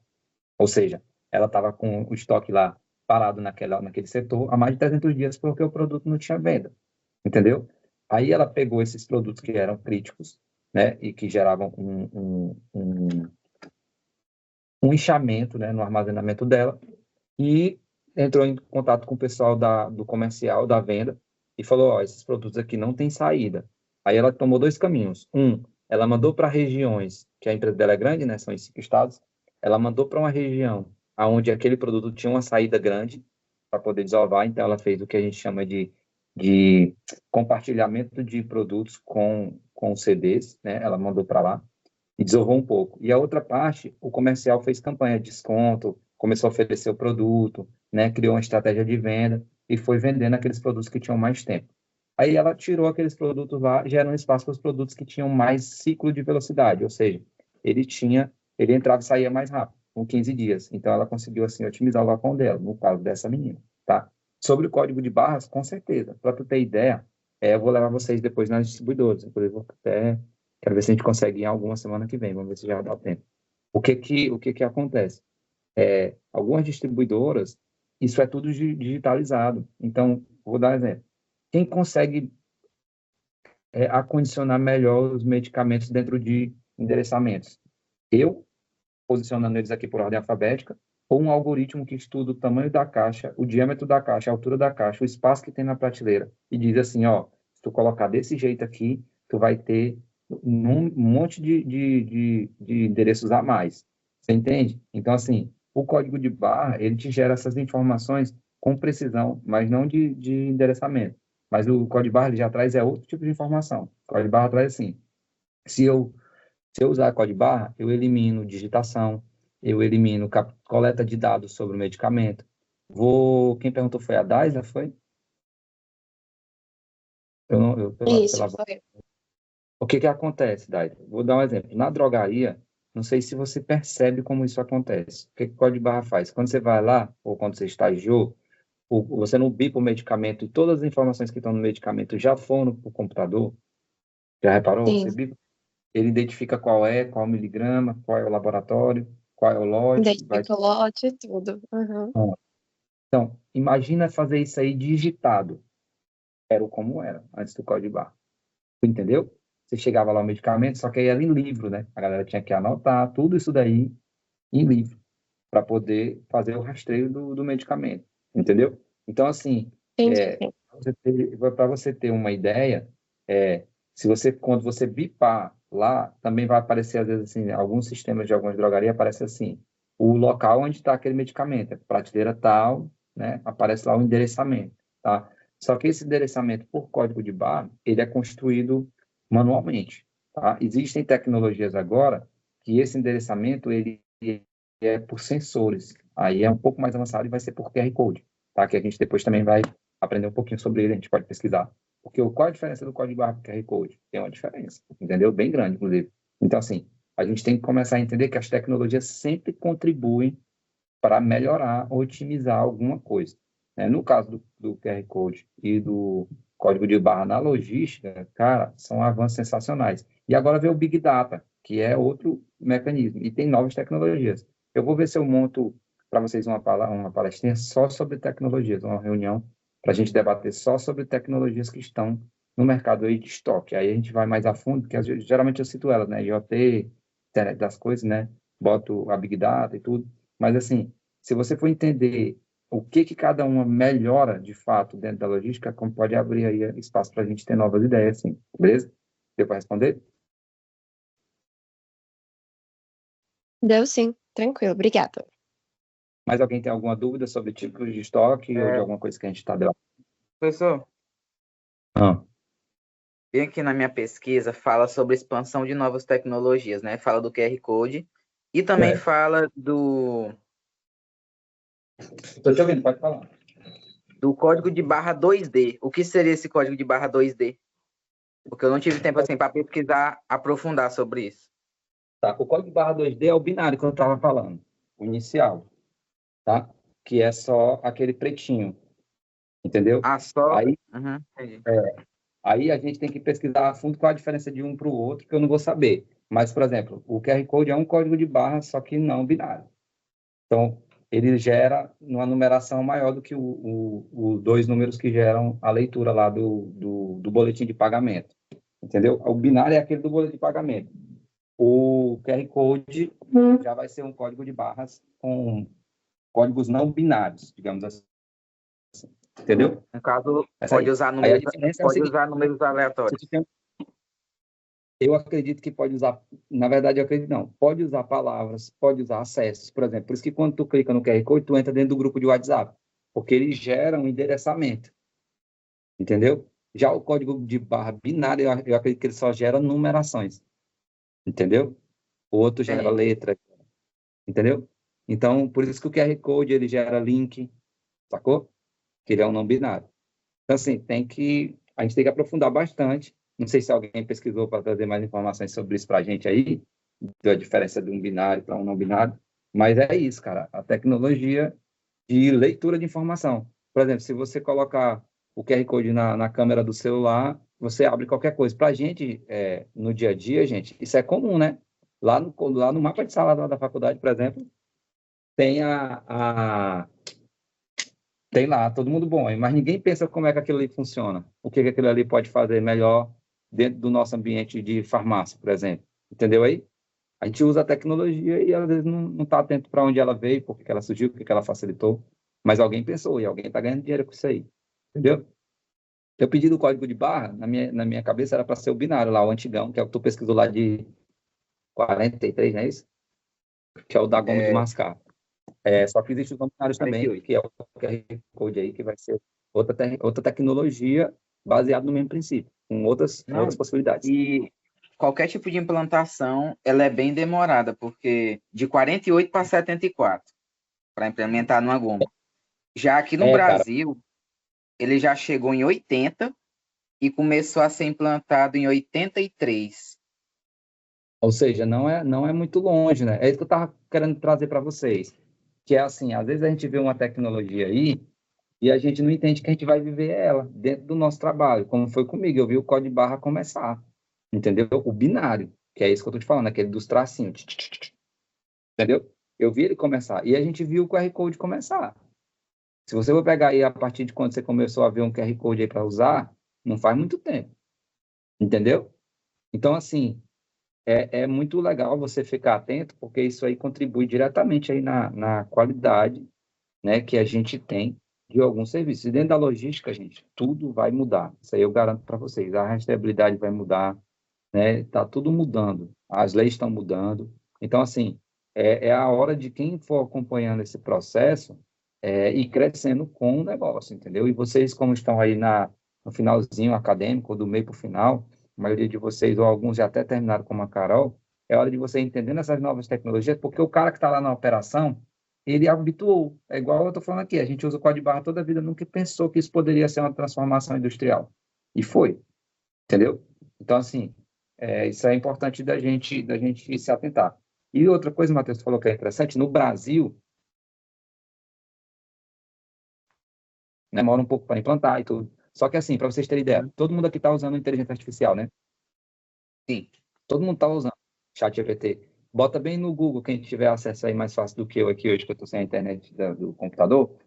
Ou seja, ela estava com o estoque lá parado naquele setor há mais de 300 dias porque o produto não tinha venda. Entendeu? Aí ela pegou esses produtos que eram críticos, né, e que geravam um inchamento, né, no armazenamento dela, e entrou em contato com o pessoal do comercial, da venda, e falou, ó, esses produtos aqui não têm saída. Aí ela tomou dois caminhos. Ela mandou para regiões, que a empresa dela é grande, né, são em 5 estados, ela mandou para uma região onde aquele produto tinha uma saída grande para poder desovar, então ela fez o que a gente chama de compartilhamento de produtos com CDs, né, ela mandou para lá, e desovou um pouco. E a outra parte, o comercial fez campanha de desconto, começou a oferecer o produto, né, criou uma estratégia de venda e foi vendendo aqueles produtos que tinham mais tempo. Aí ela tirou aqueles produtos lá, gerando espaço para os produtos que tinham mais ciclo de velocidade, ou seja, ele entrava e saía mais rápido, com 15 dias. Então ela conseguiu assim otimizar o locão dela, no caso dessa menina, tá? Sobre o código de barras, com certeza. Para tu ter ideia, eu vou levar vocês depois nas distribuidoras, inclusive vou até quero ver se a gente consegue ir em alguma semana que vem. Vamos ver se já dá tempo. O que que acontece? Algumas distribuidoras, isso é tudo digitalizado. Então, vou dar um exemplo. Quem consegue acondicionar melhor os medicamentos dentro de endereçamentos? Eu, posicionando eles aqui por ordem alfabética, ou um algoritmo que estuda o tamanho da caixa, o diâmetro da caixa, a altura da caixa, o espaço que tem na prateleira, e diz assim, ó, se tu colocar desse jeito aqui, tu vai ter um monte de endereços a mais. Você entende? Então, assim, o código de barra, ele te gera essas informações com precisão, mas não de endereçamento. Mas o código de barra, ele já traz outro tipo de informação. O código de barra traz assim, se eu usar código de barra, eu elimino digitação, eu elimino coleta de dados sobre o medicamento. Quem perguntou foi a Daisy, foi? Eu não, eu, Isso, foi. O que que acontece, Daisy? Vou dar um exemplo. Na drogaria, não sei se você percebe como isso acontece. O que que o código de barra faz? Quando você vai lá, ou quando você estagiou, você não bipa o medicamento e todas as informações que estão no medicamento já foram para o computador. Já reparou? Você Sim, bipa, ele identifica qual miligrama, qual é o laboratório, qual é o lote, vai. identifica o lote e tudo. Uhum. Então, imagina fazer isso aí digitado. Era como era, antes do código de barra. Tu entendeu? Você chegava lá o medicamento, só que aí era em livro, né? A galera tinha que anotar tudo isso daí em livro, para poder fazer o rastreio do medicamento. Entendeu? Então, assim, Entendi, sim. para você ter uma ideia, se você, quando você bipar lá, também vai aparecer, às vezes, assim, alguns sistemas de algumas drogarias, aparece assim, o local onde está aquele medicamento, prateleira tal, né? Aparece lá o endereçamento, tá? Só que esse endereçamento por código de barra, ele é construído manualmente, tá? Existem tecnologias agora que esse endereçamento, ele é por sensores. Aí é um pouco mais avançado e vai ser por QR Code, tá? Que a gente depois também vai aprender um pouquinho sobre ele, a gente pode pesquisar. Porque qual a diferença do código barra para o QR Code? Tem uma diferença, entendeu? Bem grande, inclusive. Então, assim, a gente tem que começar a entender que as tecnologias sempre contribuem para melhorar, otimizar alguma coisa. No caso do QR Code e do código de barra na logística, cara, são avanços sensacionais. E agora vem o Big Data, que é outro mecanismo, e tem novas tecnologias. Eu vou ver se eu monto para vocês uma palestrinha só sobre tecnologias, uma reunião para a gente debater só sobre tecnologias que estão no mercado aí de estoque. Aí a gente vai mais a fundo, porque geralmente eu cito elas, né? IoT, internet das coisas, né? Boto a Big Data e tudo. Mas, assim, se você for entender o que cada uma melhora de fato dentro da logística, como pode abrir aí espaço para a gente ter novas ideias, assim, beleza? Deu para responder? Deu sim, tranquilo, obrigada. Mais alguém tem alguma dúvida sobre tipos de estoque ou de É, alguma coisa que a gente está debatendo? professor, Ah, bem aqui na minha pesquisa fala sobre expansão de novas tecnologias, né? Fala do QR Code e também é. fala Estou te ouvindo, pode falar. do código de barra 2D. O que seria esse código de barra 2D? Porque eu não tive tempo assim para pesquisar, aprofundar sobre isso. Tá? O código barra 2D é o binário que eu estava falando, o inicial, tá? Que é só aquele pretinho, entendeu? Ah, só. Aí, Uhum, entendi. aí a gente tem que pesquisar a fundo qual a diferença de um para o outro, que eu não vou saber. Mas, por exemplo, o QR Code é um código de barra, só que não binário. Então, ele gera uma numeração maior do que os dois números que geram a leitura lá do boletim de pagamento. Entendeu? O binário é aquele do boletim de pagamento. O QR Code já vai ser um código de barras com códigos não binários, digamos assim. Entendeu? No caso, Essa pode aí. usar Aí a números, diferença é o pode seguinte: usar números se aleatórios. tu tem- eu acredito que pode usar, na verdade, eu acredito não, pode usar palavras, pode usar acessos, por exemplo. Por isso que quando tu clica no QR Code, tu entra dentro do grupo de WhatsApp, porque ele gera um endereçamento, entendeu? Já o código de barra binário, eu acredito que ele só gera numerações, entendeu? O outro gera Entendi. letra, entendeu? Então, por isso que o QR Code ele gera link, sacou? Que ele é um não binário. Então, assim, a gente tem que aprofundar bastante. Não sei se alguém pesquisou para trazer mais informações sobre isso para a gente aí, da diferença de um binário para um não binário, mas é isso, cara, a tecnologia de leitura de informação. Por exemplo, se você colocar o QR Code na câmera do celular, você abre qualquer coisa. Para a gente, no dia a dia, gente, isso é comum, né? Lá no mapa de sala da faculdade, por exemplo, tem tem lá, todo mundo bom, mas ninguém pensa como é que aquilo ali funciona. O que aquilo ali pode fazer melhor dentro do nosso ambiente de farmácia, por exemplo. Entendeu aí? A gente usa a tecnologia e às vezes não está atento para onde ela veio, por que ela surgiu, por que ela facilitou. Mas alguém pensou e alguém está ganhando dinheiro com isso aí. Entendeu? Eu pedi do código de barra, na minha cabeça era para ser o binário lá, o antigão, que é o que tu pesquisou lá de 43, não é isso? Que é o da goma de É, mascar. Só que existem os não binários também, 48. que é o QR Code aí, que vai ser outra tecnologia baseada no mesmo princípio, com outras Não, possibilidades. e qualquer tipo de implantação, ela é bem demorada, porque de 48 para 74, para implementar numa goma. Já aqui no Cara, Brasil, ele já chegou em 80 e começou a ser implantado em 83. ou seja, não é muito longe, né? É isso que eu estava querendo trazer para vocês. Que é assim, às vezes a gente vê uma tecnologia aí e a gente não entende que a gente vai viver ela dentro do nosso trabalho, como foi comigo. Eu vi o código de barra começar, entendeu? O binário, que é isso que eu estou te falando, aquele dos tracinhos, entendeu? Eu vi ele começar e a gente viu o QR Code começar. Se você for pegar aí a partir de quando você começou a ver um QR Code aí para usar, não faz muito tempo, entendeu? Então, assim, é muito legal você ficar atento, porque isso aí contribui diretamente aí na qualidade, né, que a gente tem de alguns serviços. E dentro da logística, gente, tudo vai mudar. Isso aí eu garanto para vocês. A rastreabilidade vai mudar, né? Tá tudo mudando. As leis estão mudando. Então, assim, é a hora de quem for acompanhando esse processo ir crescendo com o negócio, entendeu? E vocês, como estão aí no finalzinho acadêmico, do meio para o final, a maioria de vocês, ou alguns já até terminaram como a Carol, é hora de você entendendo essas novas tecnologias, porque o cara que está lá na operação, ele habituou. É igual eu estou falando aqui, a gente usa o código de barra toda a vida, nunca pensou que isso poderia ser uma transformação industrial. E foi, entendeu? Então, assim, isso é importante da gente se atentar. E outra coisa, Matheus, falou que é interessante, no Brasil, demora um pouco para implantar e tudo. Só que, assim, para vocês terem ideia, Uhum. todo mundo aqui está usando inteligência artificial, né? Sim. Todo mundo está usando ChatGPT. Bota bem no Google, quem tiver acesso aí mais fácil do que eu aqui hoje, que eu estou sem a internet do computador,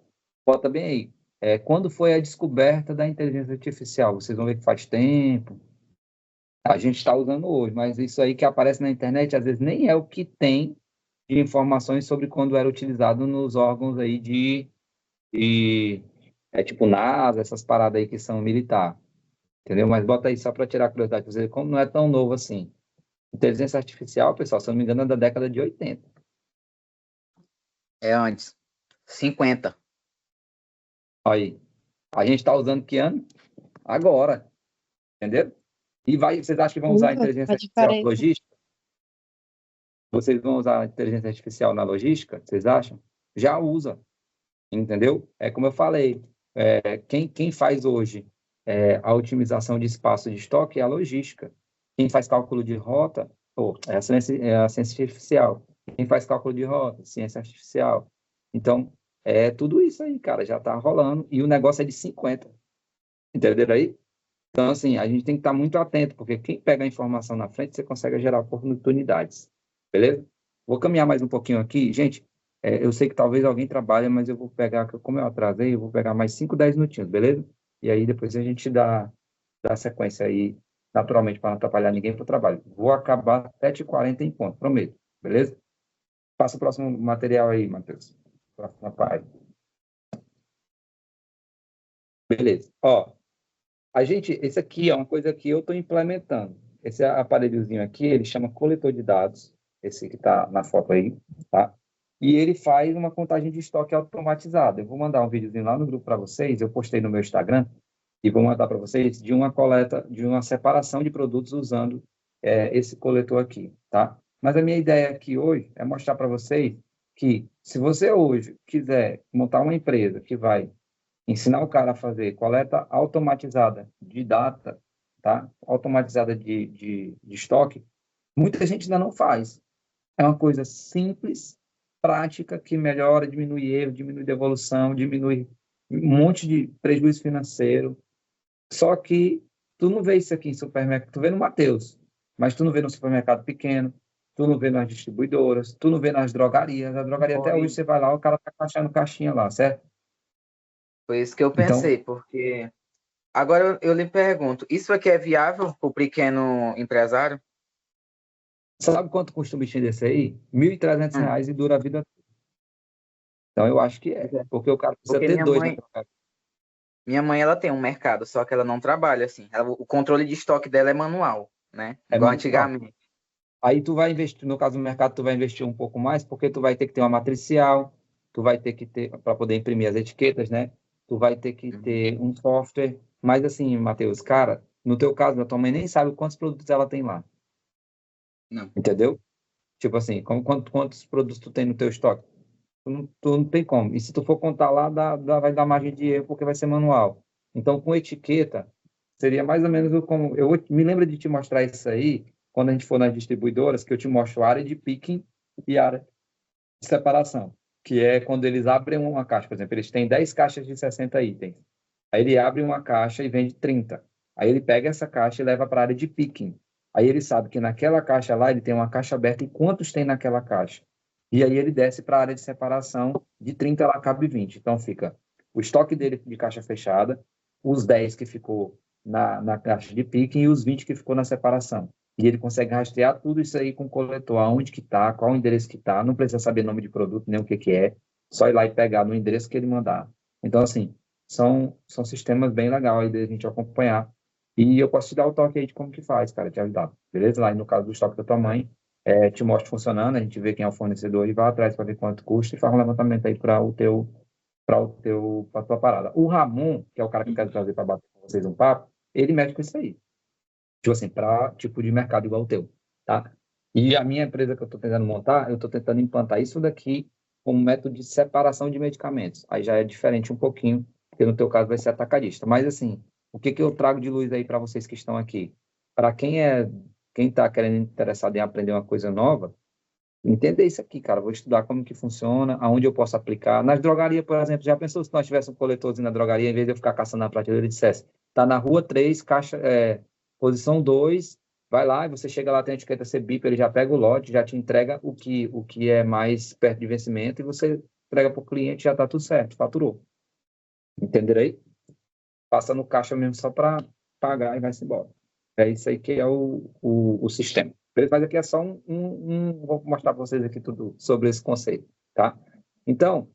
bota bem aí. Quando foi a descoberta da inteligência artificial? Vocês vão ver que faz tempo. A gente está usando hoje, mas isso aí que aparece na internet, às vezes nem é o que tem de informações sobre quando era utilizado nos órgãos aí tipo NASA, essas paradas aí que são militar, entendeu? Mas bota aí só para tirar a curiosidade, pra você ver como não é tão novo assim. Inteligência artificial, pessoal, se eu não me engano, é da década de 80. É antes. 50. Aí, a gente está usando que ano? Agora, entendeu? E vocês acham que vão usar a inteligência A artificial na diferença. logística? Vocês vão usar a inteligência artificial na logística? Vocês acham? Já usa, entendeu? É como eu falei, quem faz hoje a otimização de espaço de estoque é a logística. Quem faz cálculo de rota, é a ciência artificial. Quem faz cálculo de rota, ciência artificial. Então, tudo isso aí, cara, já está rolando, e o negócio é de 50. Entenderam aí? Então, assim, a gente tem que estar muito atento, porque quem pega a informação na frente, você consegue gerar oportunidades. Beleza? Vou caminhar mais um pouquinho aqui. Gente, eu sei que talvez alguém trabalhe, mas eu vou pegar, como eu atrasei, eu vou pegar mais 5, 10 minutinhos, beleza? E aí depois a gente dá sequência aí, naturalmente, para não atrapalhar ninguém para o trabalho. Vou acabar 7h40 em ponto, prometo. Beleza? Passa o próximo material aí, Matheus. Próxima página. Beleza. Ó, esse aqui é uma coisa que eu estou implementando. Esse aparelhozinho aqui, ele chama coletor de dados, esse que está na foto aí, tá? E ele faz uma contagem de estoque automatizada. Eu vou mandar um videozinho lá no grupo para vocês, eu postei no meu Instagram, e vou mandar para vocês de uma coleta, de uma separação de produtos usando esse coletor aqui, tá? Mas a minha ideia aqui hoje é mostrar para vocês que, se você hoje quiser montar uma empresa que vai ensinar o cara a fazer coleta automatizada de data, tá? Automatizada de estoque, muita gente ainda não faz. É uma coisa simples, prática, que melhora, diminui erro, diminui devolução, diminui um monte de prejuízo financeiro. Só que tu não vê isso aqui em supermercado, tu vê no Mateus, mas tu não vê no supermercado pequeno, tu não vê nas distribuidoras, tu não vê nas drogarias. A drogaria até hoje você vai lá, o cara tá achando caixinha lá, certo? Foi isso que eu Então, pensei, porque agora eu lhe pergunto, isso aqui é viável para o pequeno empresário? sabe quanto custa um bichinho desse aí? R$ 1.300 e dura a vida toda. Então, eu acho que Pois é. porque o cara precisa Porque ter minha dois na mãe, drogaria. minha mãe ela tem um mercado, só que ela não trabalha assim. O controle de estoque dela é manual, né? É Igual manual. antigamente. Aí tu vai investir, no caso do mercado, tu vai investir um pouco mais, porque tu vai ter que ter uma matricial, tu vai ter que ter, para poder imprimir as etiquetas, né? Tu vai ter que Uhum. ter um software. Mas assim, Matheus, cara, no teu caso, a tua mãe nem sabe quantos produtos ela tem lá, Não. entendeu? Tipo assim, quantos produtos tu tem no teu estoque? Tu não tem como. E se tu for contar lá, vai dar margem de erro, porque vai ser manual. Então, com etiqueta, seria mais ou menos como... Me lembro de te mostrar isso aí, quando a gente for nas distribuidoras, que eu te mostro a área de picking e a área de separação, que é quando eles abrem uma caixa. Por exemplo, eles têm 10 caixas de 60 itens. Aí ele abre uma caixa e vende 30. Aí ele pega essa caixa e leva para a área de picking. Aí ele sabe que naquela caixa lá ele tem uma caixa aberta e quantos tem naquela caixa. E aí ele desce para a área de separação, de 30 lá cabe 20. Então fica o estoque dele de caixa fechada, os 10 que ficou na caixa de picking e os 20 que ficou na separação. E ele consegue rastrear tudo isso aí com o coletor, aonde que está, qual o endereço que está, não precisa saber nome de produto, nem o que que é, só ir lá e pegar no endereço que ele mandar. Então, assim, são sistemas bem legais aí da gente acompanhar. E eu posso te dar o toque aí de como que faz, cara, te ajudar. Beleza? Lá no caso do estoque da tua mãe, te mostro funcionando, a gente vê quem é o fornecedor e vai atrás para ver quanto custa e faz um levantamento aí para tua parada. O Ramon, que é o cara que eu quero trazer para bater com vocês um papo, ele mexe com isso aí. Tipo assim, para tipo de mercado igual o teu, tá? E a minha empresa que eu estou tentando montar, eu estou tentando implantar isso daqui como método de separação de medicamentos. Aí já é diferente um pouquinho, porque no teu caso vai ser atacadista. Mas assim, o que que eu trago de luz aí para vocês que estão aqui? Para quem está querendo interessado em aprender uma coisa nova, entender isso aqui, cara. Vou estudar como que funciona, aonde eu posso aplicar. Nas drogarias, por exemplo, já pensou se nós tivéssemos um coletorzinho na drogaria, em vez de eu ficar caçando na prateleira, ele dissesse, tá na rua 3 caixa, posição 2, vai lá, e você chega lá, tem a etiqueta CBIP, ele já pega o lote, já te entrega o que é mais perto de vencimento, e você entrega para o cliente, já tá tudo certo, faturou. Entenderam aí? Passa no caixa mesmo só para pagar e vai-se embora. É isso aí que é o sistema. Mas aqui é só vou mostrar para vocês aqui tudo sobre esse conceito, tá? Então,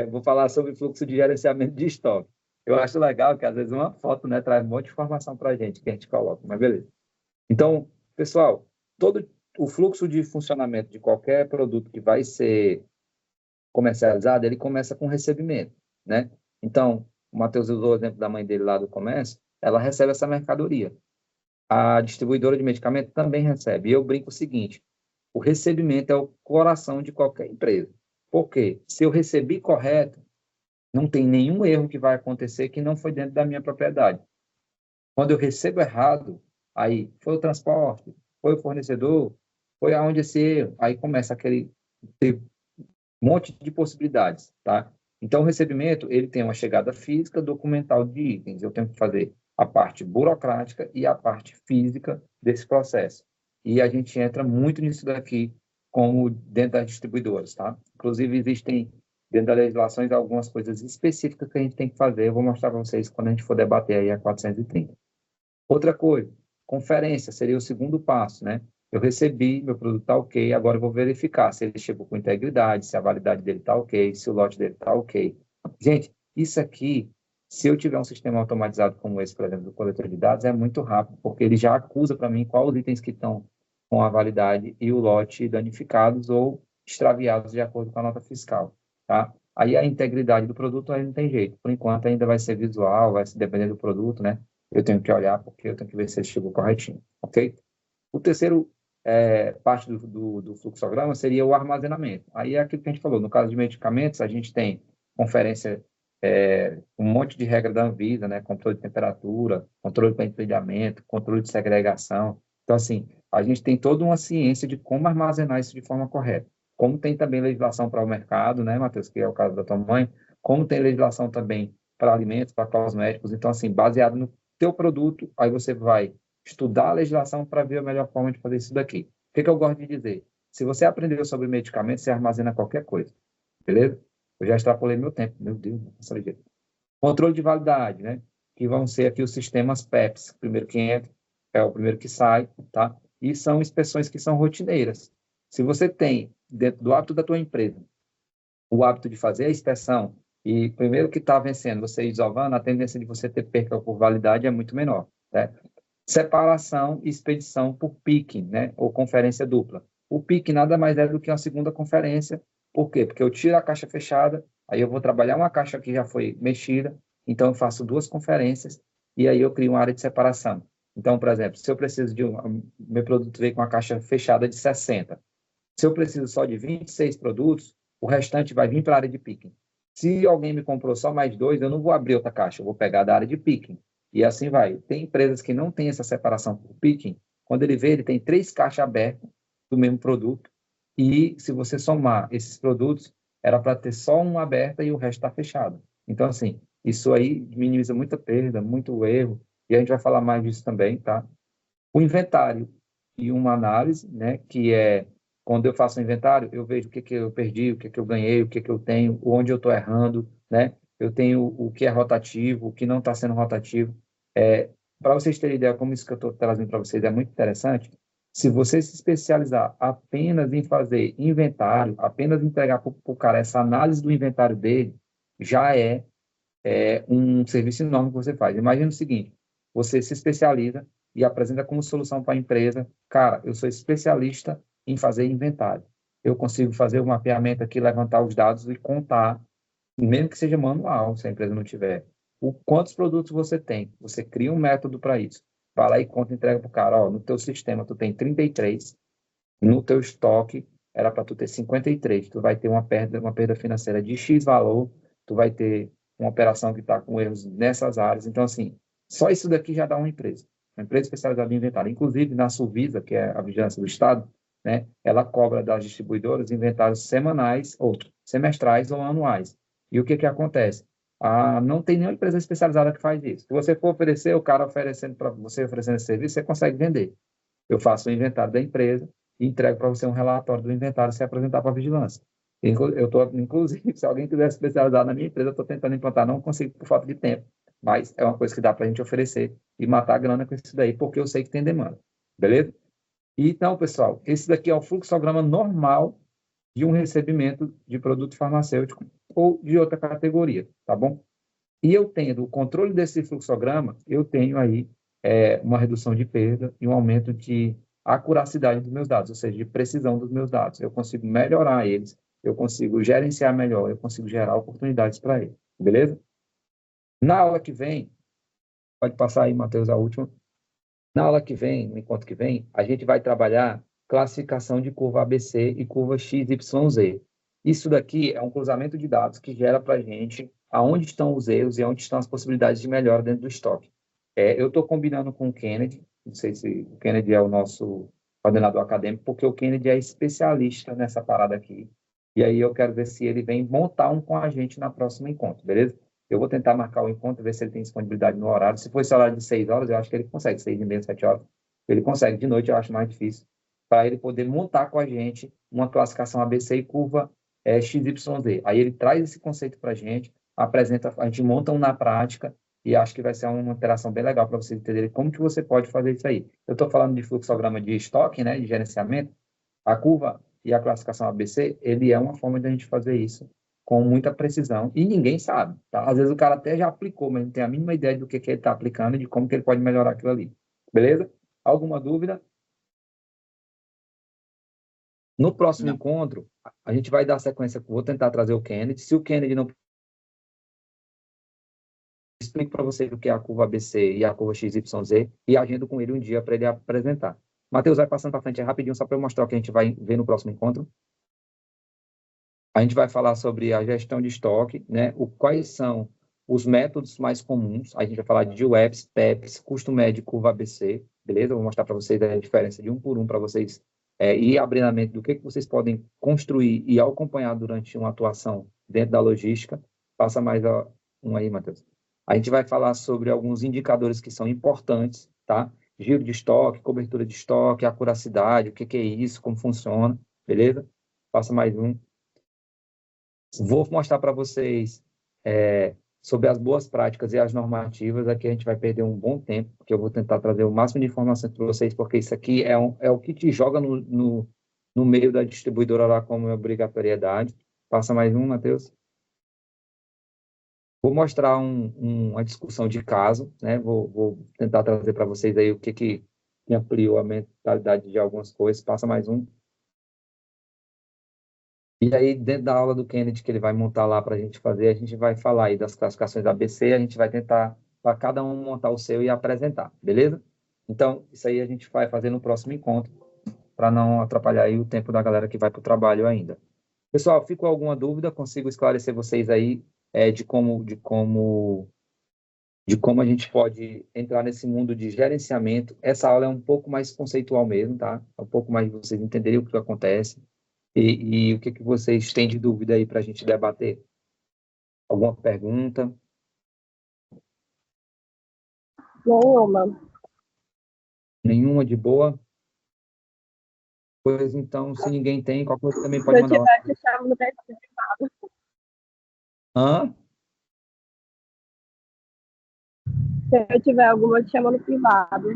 vou falar sobre fluxo de gerenciamento de estoque. Eu acho legal que às vezes uma foto, né, traz um monte de informação para a gente que a gente coloca, mas beleza. Então, pessoal, todo o fluxo de funcionamento de qualquer produto que vai ser comercializado, ele começa com recebimento, né? Então, o Matheus usou o exemplo da mãe dele lá do comércio, ela recebe essa mercadoria. A distribuidora de medicamento também recebe. E eu brinco o seguinte, o recebimento é o coração de qualquer empresa. Por quê? Se eu recebi correto, não tem nenhum erro que vai acontecer que não foi dentro da minha propriedade. Quando eu recebo errado, aí foi o transporte, foi o fornecedor, foi aonde esse erro, aí começa aquele monte de possibilidades, tá? Então, o recebimento, ele tem uma chegada física, documental de itens. Eu tenho que fazer a parte burocrática e a parte física desse processo. E a gente entra muito nisso daqui, como dentro das distribuidoras, tá? Inclusive, existem, dentro das legislações, algumas coisas específicas que a gente tem que fazer. Eu vou mostrar para vocês quando a gente for debater aí a 430. Outra coisa, conferência seria o segundo passo, né? Eu recebi, meu produto está ok, agora eu vou verificar se ele chegou com integridade, se a validade dele está ok, se o lote dele está ok. Gente, isso aqui, se eu tiver um sistema automatizado como esse, por exemplo, do coletor de dados, é muito rápido, porque ele já acusa para mim quais os itens que estão com a validade e o lote danificados ou extraviados de acordo com a nota fiscal, tá? Aí a integridade do produto aí não tem jeito. Por enquanto ainda vai ser visual, vai se depender do produto, né? Eu tenho que olhar porque eu tenho que ver se ele chegou corretinho, ok? O terceiro parte do fluxograma seria o armazenamento. Aí é aquilo que a gente falou, no caso de medicamentos, a gente tem conferência, um monte de regra da Anvisa, né? Controle de temperatura, controle para empilhamento, controle de segregação. Então, assim, a gente tem toda uma ciência de como armazenar isso de forma correta. Como tem também legislação para o mercado, né, Matheus, que é o caso da tua mãe, como tem legislação também para alimentos, para cosméticos. Então, assim, baseado no teu produto, aí você vai estudar a legislação para ver a melhor forma de fazer isso daqui. O que eu gosto de dizer? Se você aprendeu sobre medicamentos, você armazena qualquer coisa, beleza? Eu já extrapolei meu tempo, meu Deus, não sei jeito. Controle de validade, né? Que vão ser aqui os sistemas PEPs. O primeiro que entra é o primeiro que sai, tá? E são inspeções que são rotineiras. Se você tem, dentro do hábito da tua empresa, o hábito de fazer a inspeção, e primeiro que está vencendo, você isovando, a tendência de você ter perca por validade é muito menor, né? Separação e expedição por picking, né? Ou conferência dupla. O picking nada mais é do que uma segunda conferência. Por quê? Porque eu tiro a caixa fechada, aí eu vou trabalhar uma caixa que já foi mexida, então eu faço duas conferências e aí eu crio uma área de separação. Então, por exemplo, se eu preciso de meu produto veio com uma caixa fechada de 60. Se eu preciso só de 26 produtos, o restante vai vir para a área de picking. Se alguém me comprou só mais dois, eu não vou abrir outra caixa, eu vou pegar da área de picking. E assim vai. Tem empresas que não têm essa separação por picking. Quando ele vê, ele tem 3 caixas abertas do mesmo produto. E se você somar esses produtos, era para ter só uma aberta e o resto está fechado. Então, assim, isso aí minimiza muita perda, muito erro. E a gente vai falar mais disso também, tá? O inventário e uma análise, né, que é quando eu faço um inventário, eu vejo o que eu perdi, o que eu ganhei, o que eu tenho, onde eu estou errando, né? Eu tenho o que é rotativo, o que não está sendo rotativo. Para vocês terem ideia como isso que eu estou trazendo para vocês é muito interessante, se você se especializar apenas em fazer inventário, apenas entregar para o cara essa análise do inventário dele, já é um serviço enorme que você faz. Imagina o seguinte, você se especializa e apresenta como solução para a empresa, cara, eu sou especialista em fazer inventário. Eu consigo fazer o mapeamento aqui, levantar os dados e contar, mesmo que seja manual, se a empresa não tiver, quantos produtos você tem. Você cria um método para isso. Vai lá e conta e entrega para o cara, ó, no teu sistema tu tem 33, no teu estoque era para tu ter 53, tu vai ter uma perda financeira de X valor, tu vai ter uma operação que está com erros nessas áreas. Então, assim, só isso daqui já dá uma empresa especializada em inventário. Inclusive, na Suvisa, que é a vigilância do Estado, né, ela cobra das distribuidoras inventários semanais, ou semestrais ou anuais. E o que acontece? Não tem nenhuma empresa especializada que faz isso. Se você for oferecer, o cara oferecendo para você, oferecendo esse serviço, você consegue vender. Eu faço o inventário da empresa e entrego para você um relatório do inventário se apresentar para a vigilância. Eu estou, inclusive, se alguém quiser se especializar na minha empresa, eu estou tentando implantar, não consigo por falta de tempo, mas é uma coisa que dá para a gente oferecer e matar a grana com isso daí, porque eu sei que tem demanda, beleza? Então, pessoal, esse daqui é o fluxograma normal de um recebimento de produto farmacêutico ou de outra categoria, tá bom? E eu tendo o controle desse fluxograma, eu tenho aí uma redução de perda e um aumento de acuracidade dos meus dados, ou seja, de precisão dos meus dados. Eu consigo melhorar eles, eu consigo gerenciar melhor, eu consigo gerar oportunidades para eles, beleza? Na aula que vem, pode passar aí, Matheus, a última. Na aula que vem, no encontro que vem, a gente vai trabalhar classificação de curva ABC e curva XYZ. Isso daqui é um cruzamento de dados que gera para a gente aonde estão os erros e onde estão as possibilidades de melhora dentro do estoque. Eu estou combinando com o Kennedy, não sei se o Kennedy é o nosso coordenador acadêmico, porque o Kennedy é especialista nessa parada aqui. E aí eu quero ver se ele vem montar um com a gente na próxima encontro, beleza? Eu vou tentar marcar o encontro, ver se ele tem disponibilidade no horário. Se for esse horário de 6 horas, eu acho que ele consegue, 6h30, 7 horas. Ele consegue. De noite eu acho mais difícil. Para ele poder montar com a gente uma classificação ABC e curva XYZ. Aí ele traz esse conceito para a gente, apresenta, a gente monta um na prática, e acho que vai ser uma interação bem legal para vocês entenderem como que você pode fazer isso aí. Eu estou falando de fluxograma de estoque, né, de gerenciamento. A curva e a classificação ABC, ele é uma forma de a gente fazer isso com muita precisão, e ninguém sabe, tá? Às vezes o cara até já aplicou, mas não tem a mínima ideia do que ele está aplicando e de como que ele pode melhorar aquilo ali. Beleza? Alguma dúvida? No próximo Não. encontro, a gente vai dar sequência, vou tentar trazer o Kennedy. Se o Kennedy não explico para vocês o que é a curva ABC e a curva XYZ e agendo com ele um dia para ele apresentar. Matheus, vai passando para frente rapidinho, só para eu mostrar o que a gente vai ver no próximo encontro. A gente vai falar sobre a gestão de estoque, né? Quais são os métodos mais comuns. A gente vai falar de UEPS, PEPs, custo médio, curva ABC, beleza? Eu vou mostrar para vocês a diferença de um por um para vocês ir abrindo a mente do que vocês podem construir e acompanhar durante uma atuação dentro da logística. Passa mais um aí, Matheus. A gente vai falar sobre alguns indicadores que são importantes, tá? Giro de estoque, cobertura de estoque, acuracidade, o que é isso, como funciona, beleza? Passa mais um. Vou mostrar para vocês sobre as boas práticas e as normativas. Aqui a gente vai perder um bom tempo, porque eu vou tentar trazer o máximo de informações para vocês, porque isso aqui é o que te joga no meio da distribuidora lá como obrigatoriedade. Passa mais um, Matheus. Vou mostrar uma discussão de caso, né? Vou tentar trazer para vocês aí o que ampliou a mentalidade de algumas coisas. Passa mais um. E aí, dentro da aula do Kennedy, que ele vai montar lá para a gente fazer, a gente vai falar aí das classificações ABC, a gente vai tentar, para cada um, montar o seu e apresentar, beleza? Então, isso aí a gente vai fazer no próximo encontro, para não atrapalhar aí o tempo da galera que vai para o trabalho ainda. Pessoal, ficou alguma dúvida? Consigo esclarecer vocês aí de como a gente pode entrar nesse mundo de gerenciamento. Essa aula é um pouco mais conceitual mesmo, tá? É um pouco mais de vocês entenderem o que acontece. E o que vocês têm de dúvida aí para a gente debater? Alguma pergunta? Nenhuma. Nenhuma de boa? Pois então, se ninguém tem, qualquer coisa também Se pode eu mandar lá. tiver, te chamo no privado. Hã? Se eu tiver alguma, eu te chamo no privado.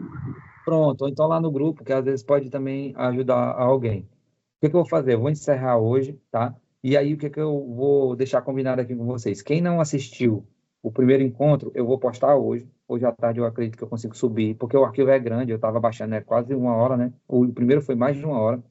Pronto, ou então lá no grupo, que às vezes pode também ajudar alguém. O que eu vou fazer? Eu vou encerrar hoje, tá? E aí, o que eu vou deixar combinado aqui com vocês? Quem não assistiu o primeiro encontro, eu vou postar hoje. Hoje à tarde eu acredito que eu consigo subir, porque o arquivo é grande, eu estava baixando, quase 1 hora, né? O primeiro foi mais de 1 hora.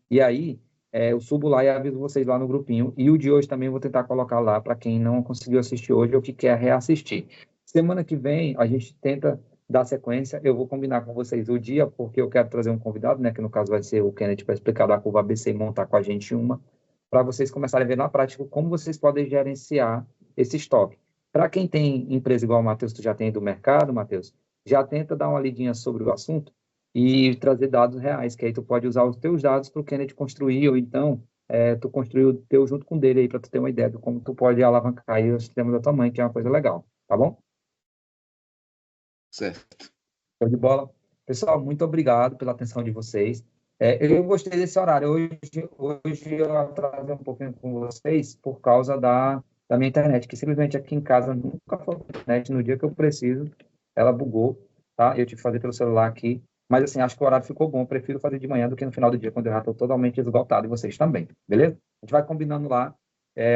E aí, eu subo lá e aviso vocês lá no grupinho. E o de hoje também eu vou tentar colocar lá para quem não conseguiu assistir hoje ou que quer reassistir. Semana que vem a gente tenta dar sequência. Eu vou combinar com vocês o dia, porque eu quero trazer um convidado, né? Que no caso vai ser o Kenneth para explicar da curva ABC e montar com a gente uma, para vocês começarem a ver na prática como vocês podem gerenciar esse estoque. Para quem tem empresa igual o Matheus, tu já tem do mercado, Matheus, já tenta dar uma lidinha sobre o assunto e trazer dados reais, que aí tu pode usar os teus dados para o Kennedy construir, ou então tu construir o teu junto com o dele aí, para tu ter uma ideia de como tu pode alavancar aí o sistema da tua mãe, que é uma coisa legal, tá bom? Certo. Show de bola. Pessoal, muito obrigado pela atenção de vocês. Eu gostei desse horário. Hoje eu atrasei um pouquinho com vocês por causa da minha internet, que simplesmente aqui em casa nunca foi internet. No dia que eu preciso, ela bugou, tá? Eu tive que fazer pelo celular aqui. Mas, assim, acho que o horário ficou bom. Eu prefiro fazer de manhã do que no final do dia, quando eu já estou totalmente esgotado. E vocês também, beleza? A gente vai combinando lá.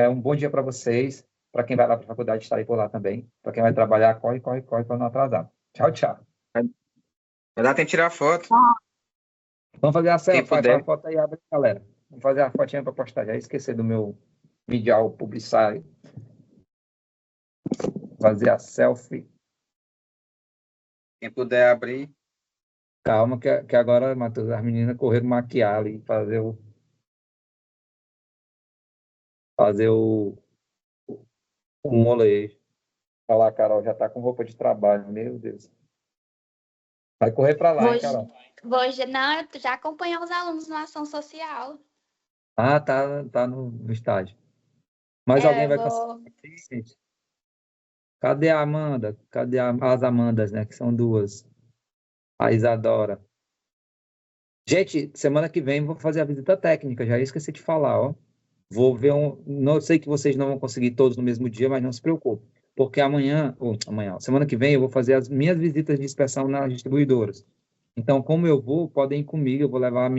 Um bom dia para vocês. Para quem vai lá para a faculdade, estarei por lá também. Para quem vai trabalhar, corre, corre, corre para não atrasar. Tchau, tchau. Vai dar tempo de tirar foto. Vamos fazer a Quem selfie, faz a puder. foto aí, abre, galera. Vamos fazer a fotinha para postar. Já esqueci do meu vídeo publicitário. Fazer a selfie. Quem puder abrir. Calma, que agora, Matheus, as meninas correram maquiar ali, fazer o molejo. Olha lá, a Carol já tá com roupa de trabalho, meu Deus. Vai correr para lá, Vou, hein, Carol? não, eu já acompanhar os alunos na ação social. Ah, tá no estágio. Mas alguém É, vai conseguir, vou. gente? Cadê a Amanda? Cadê as Amandas, né? Que são duas. A Isadora. Gente, semana que vem vou fazer a visita técnica, já esqueci de falar, ó. Vou ver não sei que vocês não vão conseguir todos no mesmo dia, mas não se preocupe, porque semana que vem eu vou fazer as minhas visitas de inspeção nas distribuidoras. Então, como eu vou, podem ir comigo, eu vou levar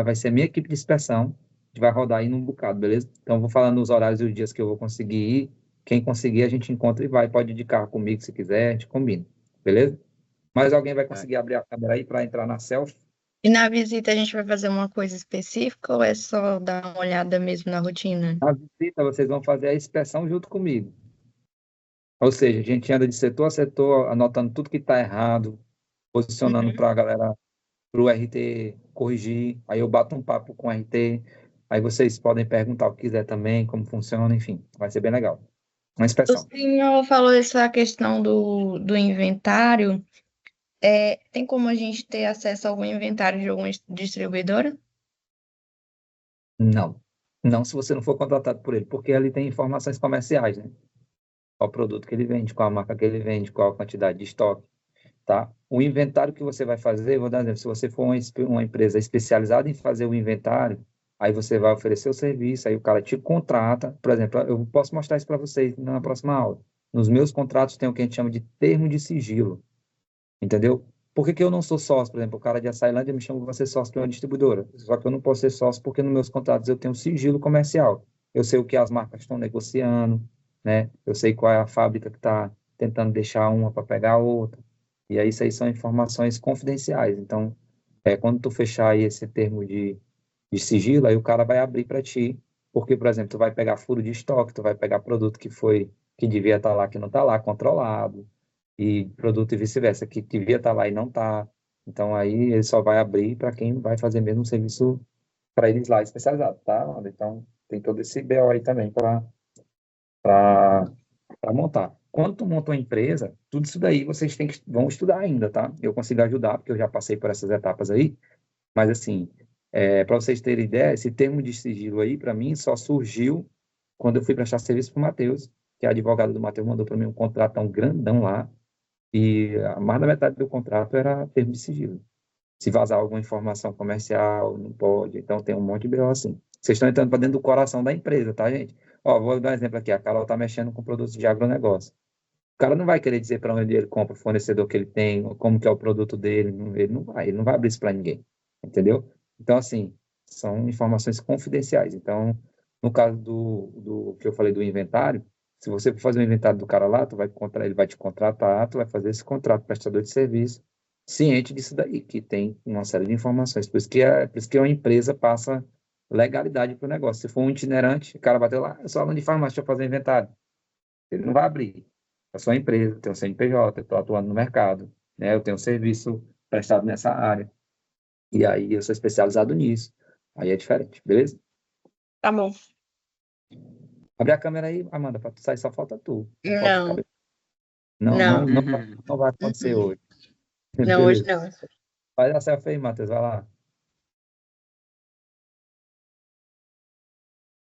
vai ser a minha equipe de inspeção, que vai rodar aí num bocado, beleza? Então, eu vou falando os horários e os dias que eu vou conseguir ir. Quem conseguir, a gente encontra e vai. Pode ir de carro comigo se quiser, a gente combina, beleza? Mas alguém vai conseguir abrir a câmera aí para entrar na selfie? E na visita a gente vai fazer uma coisa específica ou é só dar uma olhada mesmo na rotina? Na visita, vocês vão fazer a inspeção junto comigo. Ou seja, a gente anda de setor a setor, anotando tudo que está errado, posicionando Uhum. para a galera, para o RT corrigir. Aí eu bato um papo com o RT. Aí vocês podem perguntar o que quiser também, como funciona, enfim. Vai ser bem legal. Uma O inspeção. senhor falou essa questão do inventário. Tem como a gente ter acesso a algum inventário de alguma distribuidora? Não. Não se você não for contratado por ele, porque ali tem informações comerciais, né? Qual produto que ele vende, qual a marca que ele vende, qual a quantidade de estoque, tá? O inventário que você vai fazer, vou dar um exemplo, se você for uma empresa especializada em fazer o inventário, aí você vai oferecer o serviço, aí o cara te contrata, por exemplo, eu posso mostrar isso para vocês na próxima aula. Nos meus contratos tem o que a gente chama de termo de sigilo, entendeu? Por que que eu não sou sócio? Por exemplo, o cara de Açailândia me chama para ser sócio de uma distribuidora, só que eu não posso ser sócio porque nos meus contratos eu tenho sigilo comercial. Eu sei o que as marcas estão negociando, né? Eu sei qual é a fábrica que está tentando deixar uma para pegar a outra. E aí, isso aí são informações confidenciais. Então, quando tu fechar aí esse termo de sigilo, aí o cara vai abrir para ti, porque, por exemplo, tu vai pegar furo de estoque, tu vai pegar produto que devia estar lá, que não está lá, controlado, e produto e vice-versa, que devia estar lá e não está. Então, aí ele só vai abrir para quem vai fazer mesmo um serviço para eles lá especializado, tá? Então, tem todo esse BO aí também para montar. Quando tu monta uma empresa, tudo isso daí vocês vão estudar ainda, tá? Eu consigo ajudar, porque eu já passei por essas etapas aí, mas assim, para vocês terem ideia, esse termo de sigilo aí, para mim, só surgiu quando eu fui prestar serviço para o Matheus, que a advogada do Matheus mandou para mim um contratão grandão lá, e mais da metade do contrato era termo de sigilo. Se vazar alguma informação comercial, não pode. Então, tem um monte de BO assim. Vocês estão entrando para dentro do coração da empresa, tá, gente? Ó, vou dar um exemplo aqui. A Carol está mexendo com produtos de agronegócio. O cara não vai querer dizer para onde ele compra, o fornecedor que ele tem, como que é o produto dele. Ele não vai abrir isso para ninguém. Entendeu? Então, assim, são informações confidenciais. Então, no caso do que eu falei do inventário, se você for fazer o inventário do cara lá, ele vai te contratar, tu vai fazer esse contrato, prestador de serviço, ciente disso daí, que tem uma série de informações. Por isso que uma empresa passa legalidade para o negócio. Se for um itinerante, o cara bateu lá, eu sou aluno de farmácia, deixa eu fazer inventário. Ele não vai abrir. Eu sou uma empresa, eu tenho um CNPJ, eu estou atuando no mercado, né? Eu tenho um serviço prestado nessa área. E aí eu sou especializado nisso. Aí é diferente, beleza? Tá bom. Abre a câmera aí, Amanda, para tu sair, só falta tu. Falta Não, Não, não. não vai acontecer hoje. Não, hoje Beleza. não. Faz a selfie aí, Matheus, vai lá.